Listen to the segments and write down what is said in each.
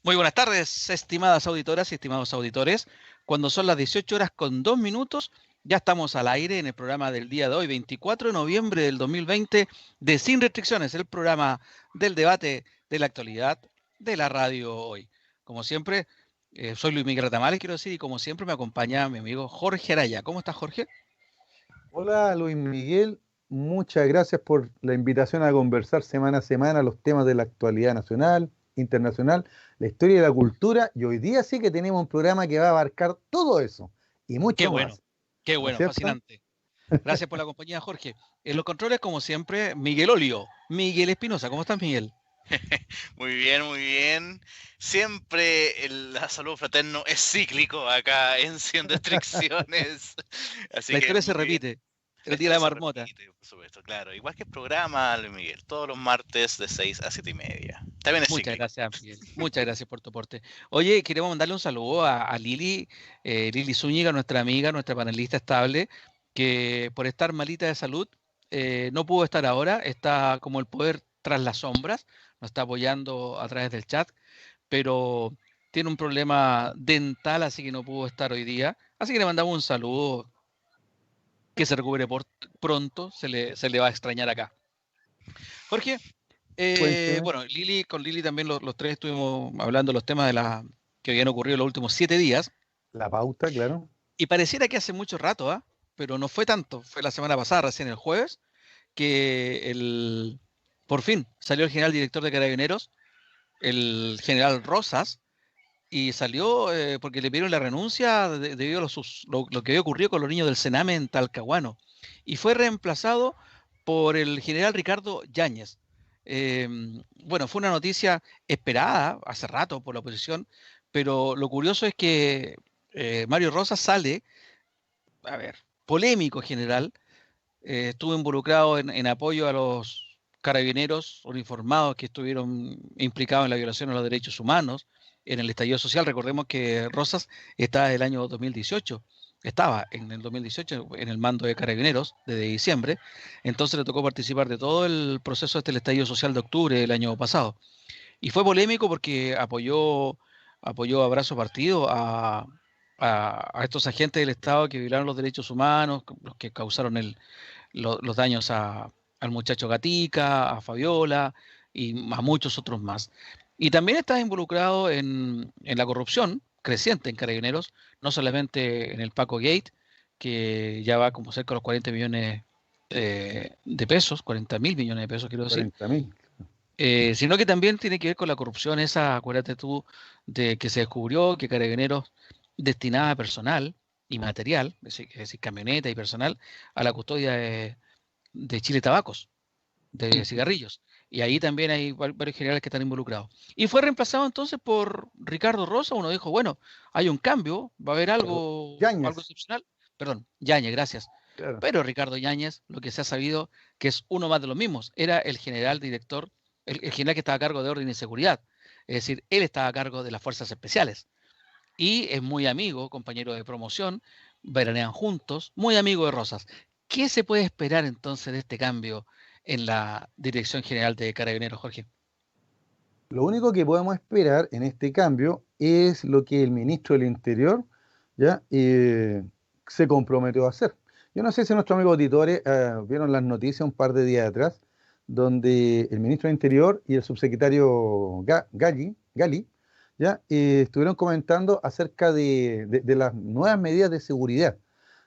Muy buenas tardes, estimadas auditoras y estimados auditores. Cuando son las 18 horas con 2 minutos, ya estamos al aire en el programa del día de hoy, 24 de noviembre del 2020, de Sin Restricciones, el programa del debate de la actualidad de la radio hoy. Como siempre, soy Luis Miguel Ratamales, quiero decir, y como siempre me acompaña mi amigo Jorge Araya. ¿Cómo estás, Jorge? Hola Luis Miguel, muchas gracias por la invitación a conversar semana a semana los temas de la actualidad nacional, internacional, la historia y la cultura. Y hoy día sí que tenemos un programa que va a abarcar todo eso y Qué mucho bueno, más, qué ¿no es bueno, cierto? fascinante. Gracias por la compañía, Jorge. En los controles, como siempre, Miguel Olio, Miguel Espinosa. ¿Cómo estás, Miguel? Muy bien, muy bien. Siempre la salud fraterno es cíclico acá en Sin Restricciones. Así La que historia se muy bien. repite. La El día de historia la se marmota. repite, por supuesto, claro. Igual que el programa, Luis Miguel, todos los martes de 6 a 7:30. También es Muchas cíclico. gracias, Miguel. Muchas gracias por tu aporte. Oye, queremos mandarle un saludo a Lili, Lili Zúñiga, nuestra amiga, nuestra panelista estable, que por estar malita de salud no pudo estar ahora. Está como el poder tras las sombras. Nos está apoyando a través del chat, pero tiene un problema dental, así que no pudo estar hoy día. Así que le mandamos un saludo, que se recupere pronto. Se le va a extrañar acá. Jorge, Cuénteme. bueno, con Lili también los tres estuvimos hablando de los temas que habían ocurrido los últimos 7 días, La pauta, claro. y pareciera que hace mucho rato, ¿ah? Pero no fue tanto, fue la semana pasada, recién el jueves, que por fin salió el general director de Carabineros, el general Rosas, y salió porque le pidieron la renuncia debido a lo que había ocurrido con los niños del Sename en Talcahuano, y fue reemplazado por el general Ricardo Yáñez. Eh, bueno, fue una noticia esperada hace rato por la oposición, pero lo curioso es que Mario Rosas sale, a ver, polémico en general, estuvo involucrado en apoyo a los carabineros uniformados que estuvieron implicados en la violación a los derechos humanos en el estallido social. Recordemos que Rosas estaba en el año 2018, estaba en el 2018 en el mando de carabineros desde diciembre, entonces le tocó participar de todo el proceso del estallido social de octubre del año pasado. Y fue polémico porque apoyó a brazo partido a estos agentes del Estado que violaron los derechos humanos, los que causaron los daños al muchacho Gatica, a Fabiola y a muchos otros más. Y también está involucrado en la corrupción creciente en Carabineros, no solamente en el Paco Gate, que ya va como cerca de los 40 millones de pesos, 40.000 millones de pesos quiero decir, 40.000. sino que también tiene que ver con la corrupción esa, acuérdate tú, de que se descubrió que Carabineros destinaba personal y material, es decir, camioneta y personal, a la custodia de Chile Tabacos, de cigarrillos. Y ahí también hay varios generales que están involucrados. Y fue reemplazado entonces por Ricardo Rosa. Uno dijo, bueno, hay un cambio, va a haber algo Yáñez, excepcional. Perdón, Yañez, gracias. claro. Pero Ricardo Yáñez, lo que se ha sabido, que es uno más de los mismos, era el general director, el general que estaba a cargo de orden y seguridad. Es decir, él estaba a cargo de las fuerzas especiales. Y es muy amigo, compañero de promoción, veranean juntos, muy amigo de Rosas. ¿Qué se puede esperar entonces de este cambio en la Dirección General de Carabineros, Jorge? Lo único que podemos esperar en este cambio es lo que el ministro del Interior ya se comprometió a hacer. Yo no sé si nuestros amigos auditores vieron las noticias un par de días atrás, donde el ministro del Interior y el subsecretario Gali, ya estuvieron comentando acerca de las nuevas medidas de seguridad.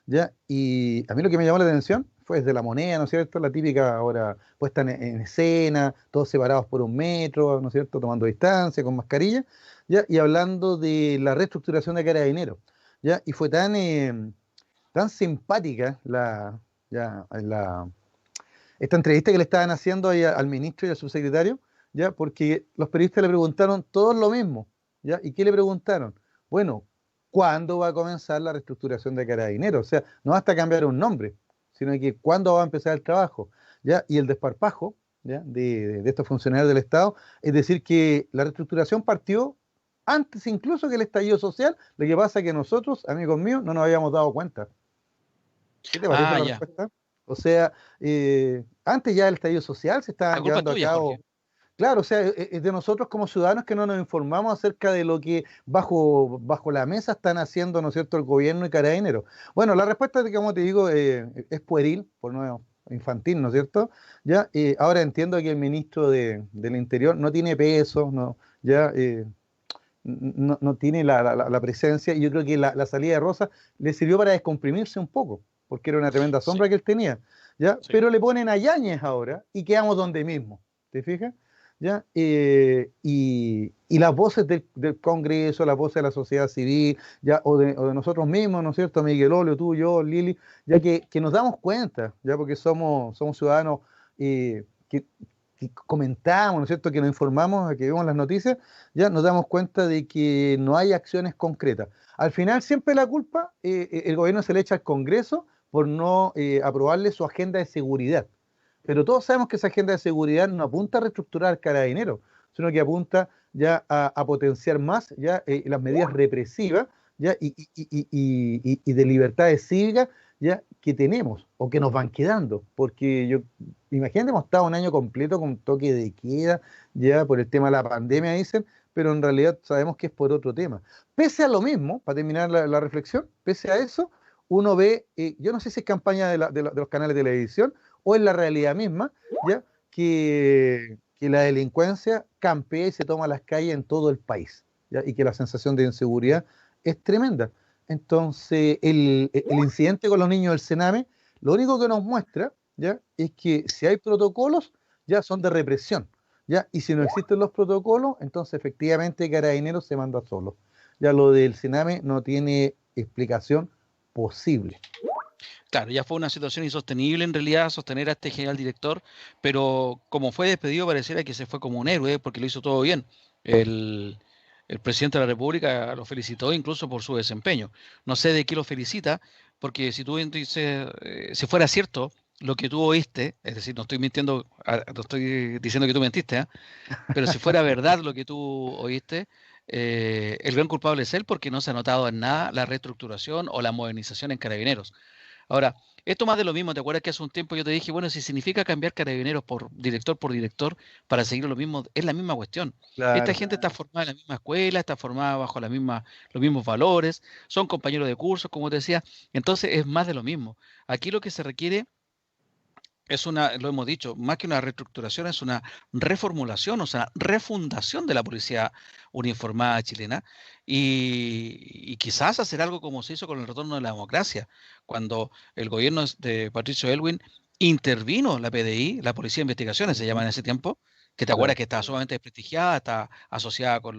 ¿Ya? Y a mí lo que me llamó la atención fue desde la moneda, ¿no es cierto? La típica ahora puesta en escena, todos separados por 1 metro, ¿no es cierto? Tomando distancia, con mascarilla, ¿ya? Y hablando de la reestructuración de Carabineros, ¿ya? Y fue tan simpática esta entrevista que le estaban haciendo ahí al ministro y al subsecretario, ¿ya? Porque los periodistas le preguntaron todos lo mismo, ¿ya? ¿Y qué le preguntaron? Bueno, ¿cuándo va a comenzar la reestructuración de Carabineros? O sea, no basta cambiar un nombre, sino que cuándo va a empezar el trabajo, ¿ya? Y el desparpajo, ¿ya? De estos funcionarios del Estado, es decir, que la reestructuración partió antes incluso que el estallido social. Lo que pasa es que nosotros, amigos míos, no nos habíamos dado cuenta. ¿Qué te parece Ah, la ya. respuesta? O sea, antes ya del estallido social se La estaban culpa es llevando a tuya, Jorge. cabo. Claro, o sea, es de nosotros como ciudadanos que no nos informamos acerca de lo que bajo la mesa están haciendo, ¿no es cierto?, el gobierno y Carabineros. Bueno, la respuesta, como te digo, es pueril, por no infantil, ¿no es cierto? Ya, ahora entiendo que el ministro del Interior no tiene peso, no, ya, no tiene la presencia, y yo creo que la salida de Rosa le sirvió para descomprimirse un poco, porque era una tremenda Sí, sombra que él tenía, ¿ya? sí. Pero le ponen a Yáñez ahora y quedamos donde mismo, ¿te fijas? ¿Ya? Y las voces del Congreso, las voces de la sociedad civil, ¿ya? O de nosotros mismos, ¿no es cierto? Miguel Olio, tú, yo, Lili, ya que nos damos cuenta, ¿ya? Porque somos ciudadanos que comentamos, ¿no es cierto?, que nos informamos, que vemos las noticias, ya nos damos cuenta de que no hay acciones concretas. Al final siempre la culpa, el gobierno se le echa al Congreso por no aprobarle su agenda de seguridad. Pero todos sabemos que esa agenda de seguridad no apunta a reestructurar Carabineros, sino que apunta ya a potenciar más ya las medidas represivas ya y de libertades cívicas ya que tenemos o que nos van quedando, porque imagínate, hemos estado un año completo con toque de queda, ya por el tema de la pandemia, dicen, pero en realidad sabemos que es por otro tema. Pese a lo mismo, para terminar la reflexión, pese a eso, uno ve, yo no sé si es campaña de los canales de televisión o es la realidad misma, ya que la delincuencia campea y se toma las calles en todo el país, ¿ya? Y que la sensación de inseguridad es tremenda. Entonces, el incidente con los niños del Sename, lo único que nos muestra, ¿ya?, es que si hay protocolos, ya son de represión, ¿ya? Y si no existen los protocolos, entonces efectivamente Carabineros se manda solo. Ya lo del Sename no tiene explicación posible. Claro, ya fue una situación insostenible en realidad sostener a este general director, pero como fue despedido pareciera que se fue como un héroe porque lo hizo todo bien. El, el presidente de la República lo felicitó incluso por su desempeño. No sé de qué lo felicita, porque si tú dices, si fuera cierto lo que tú oíste, es decir, no estoy mintiendo, no estoy diciendo que tú mentiste, ¿ah? Pero si fuera verdad lo que tú oíste, el gran culpable es él porque no se ha notado en nada la reestructuración o la modernización en Carabineros. Ahora, esto más de lo mismo, ¿te acuerdas que hace un tiempo yo te dije, bueno, si significa cambiar Carabineros por director para seguir lo mismo, es la misma cuestión. Esta Claro. gente está formada en la misma escuela, está formada bajo los mismos valores, son compañeros de cursos, como te decía, entonces es más de lo mismo. Aquí lo que se requiere es una, lo hemos dicho, más que una reestructuración, es una reformulación, o sea, refundación de la policía uniformada chilena y quizás hacer algo como se hizo con el retorno de la democracia, cuando el gobierno de Patricio Elwin intervino la PDI, la Policía de Investigaciones se llama en ese tiempo, que te acuerdas Claro, que estaba sumamente desprestigiada, está asociada con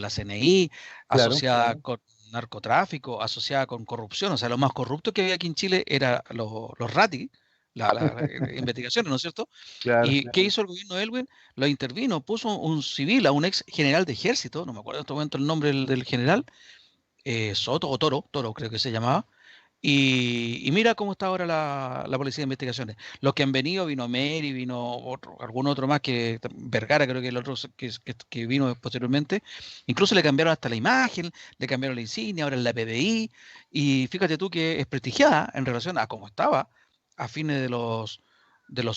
la CNI, claro, asociada con narcotráfico, asociada con corrupción, o sea, lo más corrupto que había aquí en Chile era los RATI, las investigaciones, ¿no es cierto? claro. ¿Y qué hizo el gobierno de Elwin? Lo intervino, puso un civil, a un ex general de ejército, no me acuerdo en este momento el nombre del general, Soto o Toro creo que se llamaba, y mira cómo está ahora la Policía de Investigaciones. Los que han venido, vino Meri, vino algún otro más, que Vergara creo que el otro que vino posteriormente, incluso le cambiaron hasta la imagen, le cambiaron la insignia, ahora es la PDI, y fíjate tú que es prestigiada en relación a cómo estaba a fines de los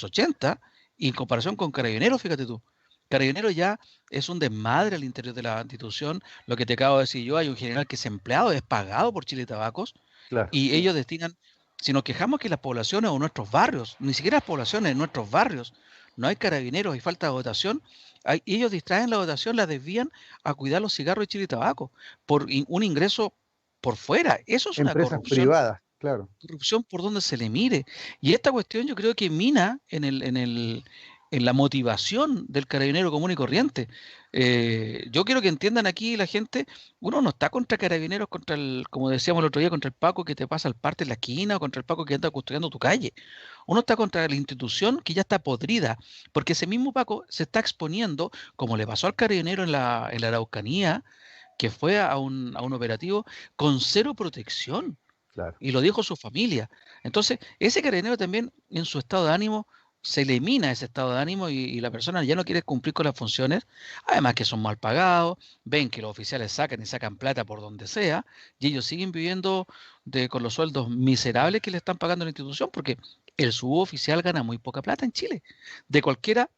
80 y en comparación con Carabineros, fíjate tú. Carabineros ya es un desmadre al interior de la institución. Lo que te acabo de decir yo, hay un general que es empleado, es pagado por Chile Tabacos, Claro. y ellos destinan, si nos quejamos que las poblaciones o nuestros barrios, ni siquiera las poblaciones, en nuestros barrios, no hay carabineros y falta de dotación, ellos distraen la dotación, la desvían a cuidar los cigarros de Chile y Tabaco, por un ingreso por fuera. Eso es una Empresas corrupción, privadas, claro. corrupción por donde se le mire. Y esta cuestión yo creo que mina en la motivación del carabinero común y corriente. Yo quiero que entiendan aquí la gente, uno no está contra carabineros, como decíamos el otro día, contra el Paco que te pasa al parte en la esquina o contra el Paco que anda custodiando tu calle. Uno está contra la institución que ya está podrida, porque ese mismo Paco se está exponiendo, como le pasó al carabinero en la Araucanía, que fue a un operativo con cero protección Claro. y lo dijo su familia. Entonces, ese carabinero también en su estado de ánimo se elimina ese estado de ánimo y la persona ya no quiere cumplir con las funciones, además que son mal pagados, ven que los oficiales sacan y sacan plata por donde sea, y ellos siguen viviendo con los sueldos miserables que le están pagando a la institución, porque el suboficial gana muy poca plata en Chile. De cualquiera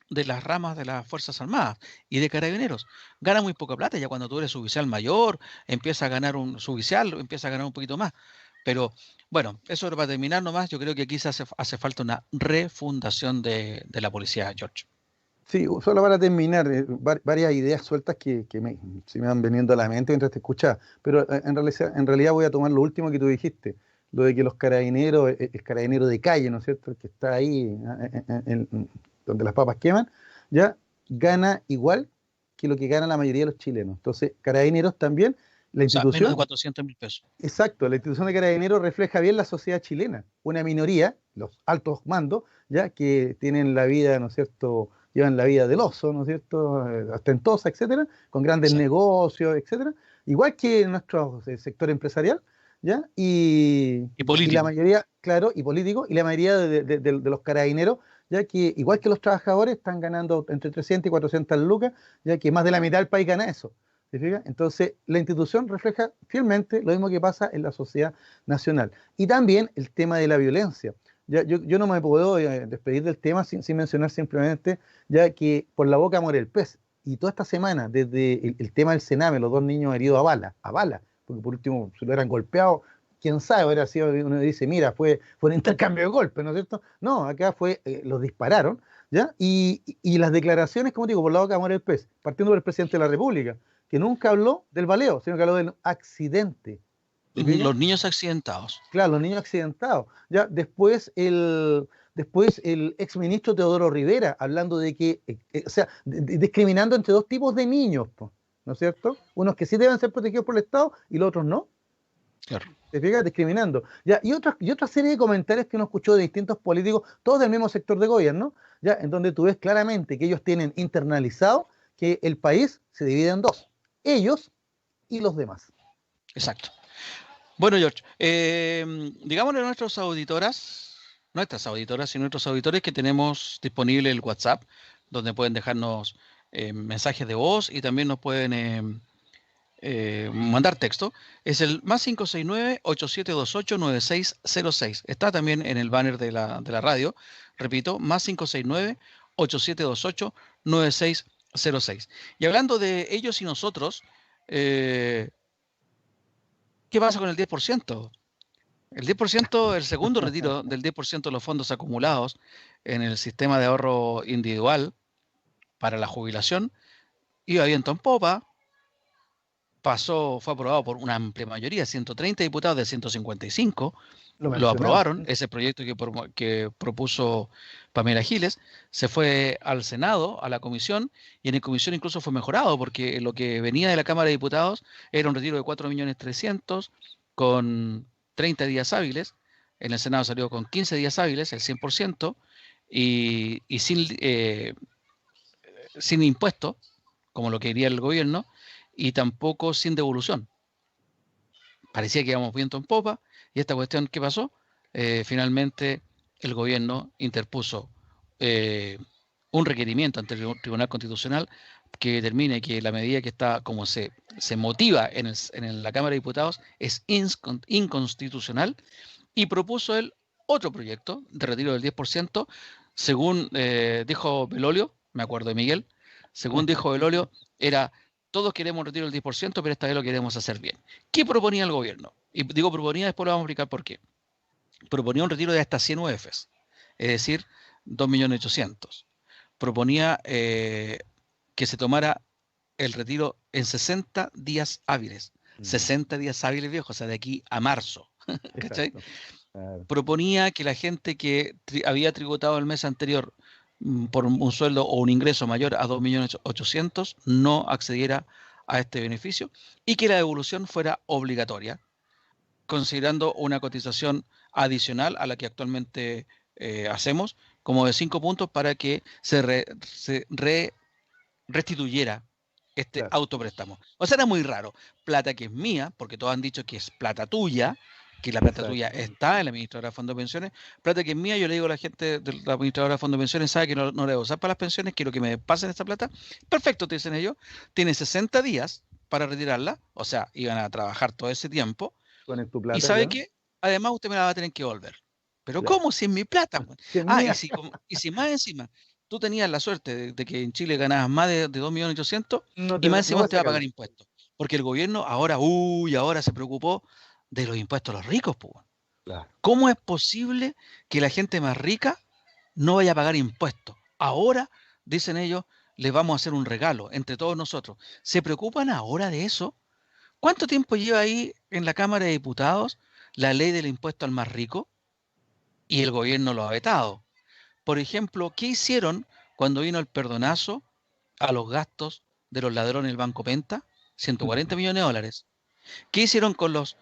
de las ramas de las Fuerzas Armadas y de Carabineros. Gana muy poca plata, ya cuando tú eres suboficial mayor, empieza a ganar un suboficial, empieza a ganar un poquito más. Pero bueno, eso para terminar nomás, yo creo que aquí hace falta una refundación de la policía, George. Sí, solo para terminar, varias ideas sueltas que se me van veniendo a la mente mientras te escuchaba, pero en realidad voy a tomar lo último que tú dijiste, lo de que los carabineros, el carabinero de calle, ¿no es cierto?, el que está ahí donde las papas queman, ya gana igual que lo que gana la mayoría de los chilenos. Entonces, carabineros también, la O sea, menos de institución, 400.000 pesos. exacto, la institución de carabineros refleja bien la sociedad chilena, una minoría, los altos mandos, ya que tienen la vida, ¿no es cierto?, llevan la vida del oso, ¿no es cierto?, ostentosa, etcétera, con grandes Exacto. negocios, etcétera, igual que nuestro sector empresarial, ¿ya? Y Y la político. mayoría, claro, y político, y la mayoría de los carabineros, ya que igual que los trabajadores están ganando entre 300 y 400 lucas, ya que más de la mitad del país gana eso. ¿Se fija? Entonces, la institución refleja fielmente lo mismo que pasa en la sociedad nacional. Y también el tema de la violencia. Ya, yo no me puedo despedir del tema sin mencionar simplemente ya que por la boca muere el pez. Y toda esta semana, desde el tema del Sename, los dos niños heridos a bala, porque por último se lo hubieran golpeado, quién sabe, hubiera sido, uno dice, mira, fue un intercambio de golpes, ¿no es cierto? No, acá los dispararon, ¿ya? Y las declaraciones, como digo, por la boca muere el pez, partiendo por el presidente de la República, que nunca habló del baleo, sino que habló del accidente. ¿Se fija? Los niños accidentados. Claro, los niños accidentados. Ya, después el exministro Teodoro Rivera, hablando de que, o sea, discriminando entre dos tipos de niños, po, ¿no es cierto? Unos que sí deben ser protegidos por el Estado y los otros no. Claro. ¿Te fijas? Discriminando. Ya, y otra serie de comentarios que uno escuchó de distintos políticos, todos del mismo sector de gobierno, ya, en donde tú ves claramente que ellos tienen internalizado que el país se divide en dos, ellos y los demás. Exacto. Bueno, George, digámosle a nuestras auditoras y nuestros auditores que tenemos disponible el WhatsApp, donde pueden dejarnos mensajes de voz y también nos pueden mandar texto. Es el +569-8728-9606. Está también en el banner de la radio. Repito, +569-8728-9606. Y hablando de ellos y nosotros, ¿qué pasa con el 10%? El 10%, el segundo retiro del 10% de los fondos acumulados en el sistema de ahorro individual para la jubilación iba viento en popa, fue aprobado por una amplia mayoría, 130 diputados de 155 Lo lo mencionamos, aprobaron, ¿sí? ese proyecto que propuso Pamela Giles, se fue al Senado, a la comisión, y en la comisión incluso fue mejorado, porque lo que venía de la Cámara de Diputados era un retiro de 4.300.000 con 30 días hábiles, en el Senado salió con 15 días hábiles, el 100%, y sin impuesto, como lo quería el gobierno, y tampoco sin devolución. Parecía que íbamos viento en popa, y esta cuestión, ¿qué pasó? Finalmente el gobierno interpuso un requerimiento ante el Tribunal Constitucional que determine que la medida que está, como se motiva en la Cámara de Diputados, es inconstitucional, y propuso el otro proyecto de retiro del 10%, según dijo Belolio, me acuerdo de Miguel, según dijo Belolio, era todos queremos un retiro del 10%, pero esta vez lo queremos hacer bien. ¿Qué proponía el gobierno? Y digo proponía, después lo vamos a explicar por qué. Proponía un retiro de hasta 100 UFs, es decir, 2.800.000. Proponía que se tomara el retiro en 60 días hábiles. 60 días hábiles, viejo, o sea, de aquí a marzo. ¿Cachai? Exacto. Claro. Proponía que la gente que había tributado el mes anterior por un sueldo o un ingreso mayor a 2.800.000 no accediera a este beneficio, y que la devolución fuera obligatoria, considerando una cotización adicional a la que actualmente hacemos, como de 5 puntos, para que se restituyera este Claro. autopréstamo. O sea, era muy raro. Plata que es mía, porque todos han dicho que es plata tuya, que la plata tuya Exacto. está en la administradora de fondos de pensiones. Plata que es mía, yo le digo a la gente de la administradora de fondos de pensiones, sabe que no la debo usar para las pensiones, quiero que me pasen esta plata. Perfecto, te dicen ellos. Tiene 60 días para retirarla, o sea, iban a trabajar todo ese tiempo. Pones tu Y plata, sabe claro. que además usted me la va a tener que volver. Pero Claro. ¿cómo si es mi plata? Si es Ah, y mía. si más encima tú tenías la suerte de que en Chile ganabas más de 2.800.000 No y te, más no encima vas a te va a pagar sacarlo. impuestos. Porque el gobierno ahora se preocupó de los impuestos a los ricos, pues. Claro. ¿Cómo es posible que la gente más rica no vaya a pagar impuestos? Ahora, dicen ellos, les vamos a hacer un regalo entre todos nosotros. ¿Se preocupan ahora de eso? ¿Cuánto tiempo lleva ahí en la Cámara de Diputados la ley del impuesto al más rico? Y el gobierno lo ha vetado. Por ejemplo, ¿qué hicieron cuando vino el perdonazo a los gastos de los ladrones del Banco Penta? 140 millones de dólares. ¿Qué hicieron con los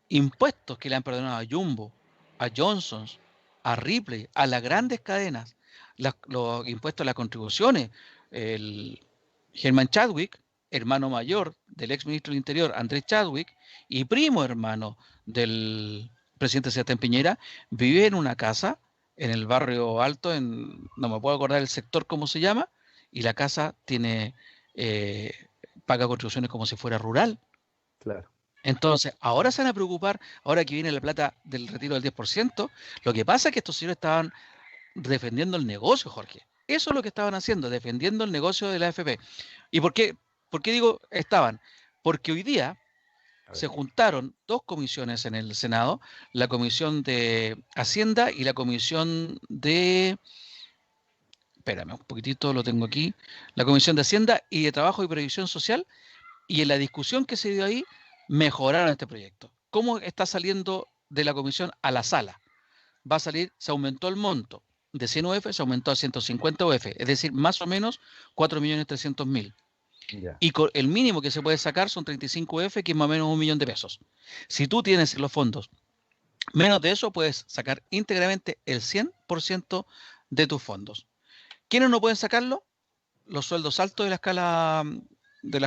impuestos que le han perdonado a Jumbo, a Johnson's, a Ripley, a las grandes cadenas? Los impuestos a las contribuciones. El Herman Chadwick, hermano mayor del ex ministro del Interior, Andrés Chadwick, y primo hermano del presidente Sebastián Piñera, vive en una casa en el barrio alto, no me puedo acordar el sector cómo se llama, y la casa tiene, eh, paga contribuciones como si fuera rural. Claro. Entonces, ahora se van a preocupar, ahora que viene la plata del retiro del 10%, lo que pasa es que estos señores estaban defendiendo el negocio, Jorge. Eso es lo que estaban haciendo, defendiendo el negocio de la AFP. ¿Y por qué digo estaban? Porque hoy día A ver. se juntaron dos comisiones en el Senado, la Comisión de Hacienda y la Comisión de... Espérame un poquitito, lo tengo aquí. La Comisión de Hacienda y de Trabajo y Previsión Social, y en la discusión que se dio ahí, mejoraron este proyecto. ¿Cómo está saliendo de la comisión a la sala? Va a salir, se aumentó el monto de 100 UF, se aumentó a 150 UF, es decir, más o menos 4.300.000. Ya. Y el mínimo que se puede sacar son 35 UF, que es más o menos 1 millón de pesos. Si tú tienes los fondos menos de eso, puedes sacar íntegramente el 100% de tus fondos. ¿Quiénes no pueden sacarlo? Los sueldos altos de la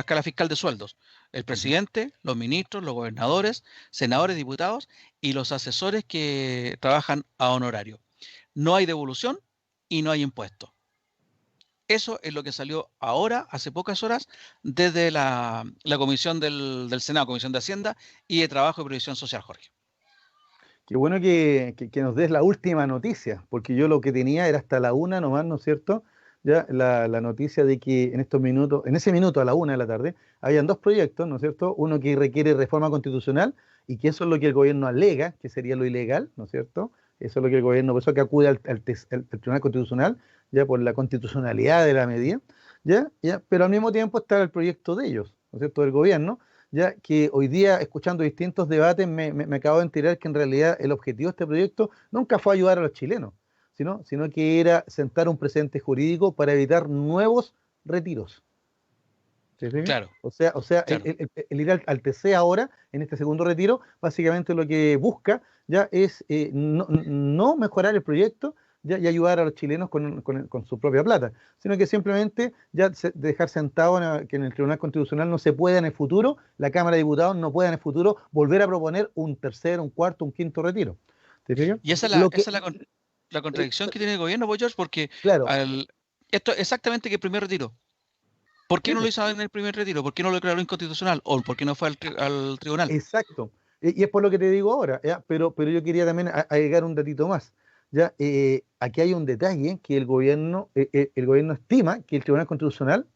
escala fiscal de sueldos. El presidente, los ministros, los gobernadores, senadores, diputados y los asesores que trabajan a honorario. No hay devolución y no hay impuesto. Eso es lo que salió ahora, hace pocas horas, desde la comisión del Senado, Comisión de Hacienda y de Trabajo y Previsión Social, Jorge. Qué bueno que nos des la última noticia, porque yo lo que tenía era hasta la 1 nomás, ¿no es cierto? Ya la noticia de que en estos minutos, en ese minuto a la 1 de la tarde, habían dos proyectos, ¿no es cierto? Uno que requiere reforma constitucional y que eso es lo que el gobierno alega, que sería lo ilegal, ¿no es cierto? Eso es lo que el gobierno, por eso que acude al Tribunal Constitucional, ya por la constitucionalidad de la medida, ¿ya? Pero al mismo tiempo está el proyecto de ellos, ¿no es cierto? Del gobierno, ya que hoy día, escuchando distintos debates, me acabo de enterar que en realidad el objetivo de este proyecto nunca fue ayudar a los chilenos, sino que era sentar un precedente jurídico para evitar nuevos retiros. ¿Se fija? Claro, O sea, claro. el ir al TC ahora, en este segundo retiro, básicamente lo que busca ya es no mejorar el proyecto ya, y ayudar a los chilenos con su propia plata, sino que simplemente ya dejar sentado que en el Tribunal Constitucional no se pueda en el futuro, la Cámara de Diputados no pueda en el futuro volver a proponer un tercer, un cuarto, un quinto retiro. ¿Te fijas? Y esa es Lo que, la contradicción que tiene el gobierno, pues, George, porque claro, esto es exactamente que el primer retiro. ¿Por qué sí, no lo pues, hizo en el primer retiro? ¿Por qué no lo declaró inconstitucional? ¿O por qué no fue al tribunal? exacto. Y es por lo que te digo ahora, ¿ya? Pero yo quería también agregar un datito más. ¿Ya? Aquí hay un detalle que el gobierno estima que el Tribunal Constitucional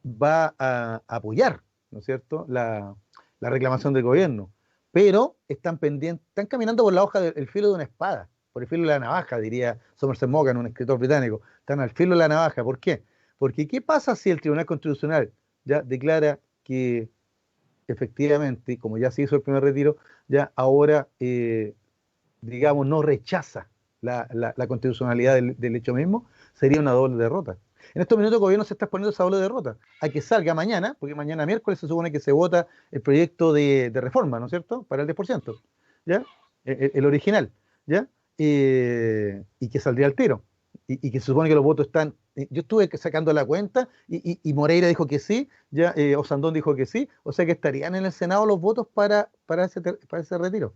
va a apoyar, ¿no es cierto?, la reclamación del gobierno. Pero están pendientes, están caminando por la hoja del filo de una espada, por el filo de la navaja, diría Somerset Maugham, un escritor británico. Están al filo de la navaja. ¿Por qué? Porque ¿qué pasa si el Tribunal Constitucional ya declara que efectivamente, como ya se hizo el primer retiro, ya ahora, digamos, no rechaza la constitucionalidad del hecho mismo? Sería una doble derrota. En estos minutos el gobierno se está exponiendo esa doble derrota. A que salga mañana, porque mañana miércoles se supone que se vota el proyecto de reforma, ¿no es cierto?, para el 10%, ¿ya? El original, ¿ya? Y que saldría al tiro. Y que se supone que los votos están... Yo estuve sacando la cuenta y Moreira dijo que sí, ya Osandón dijo que sí, o sea que estarían en el Senado los votos para ese retiro.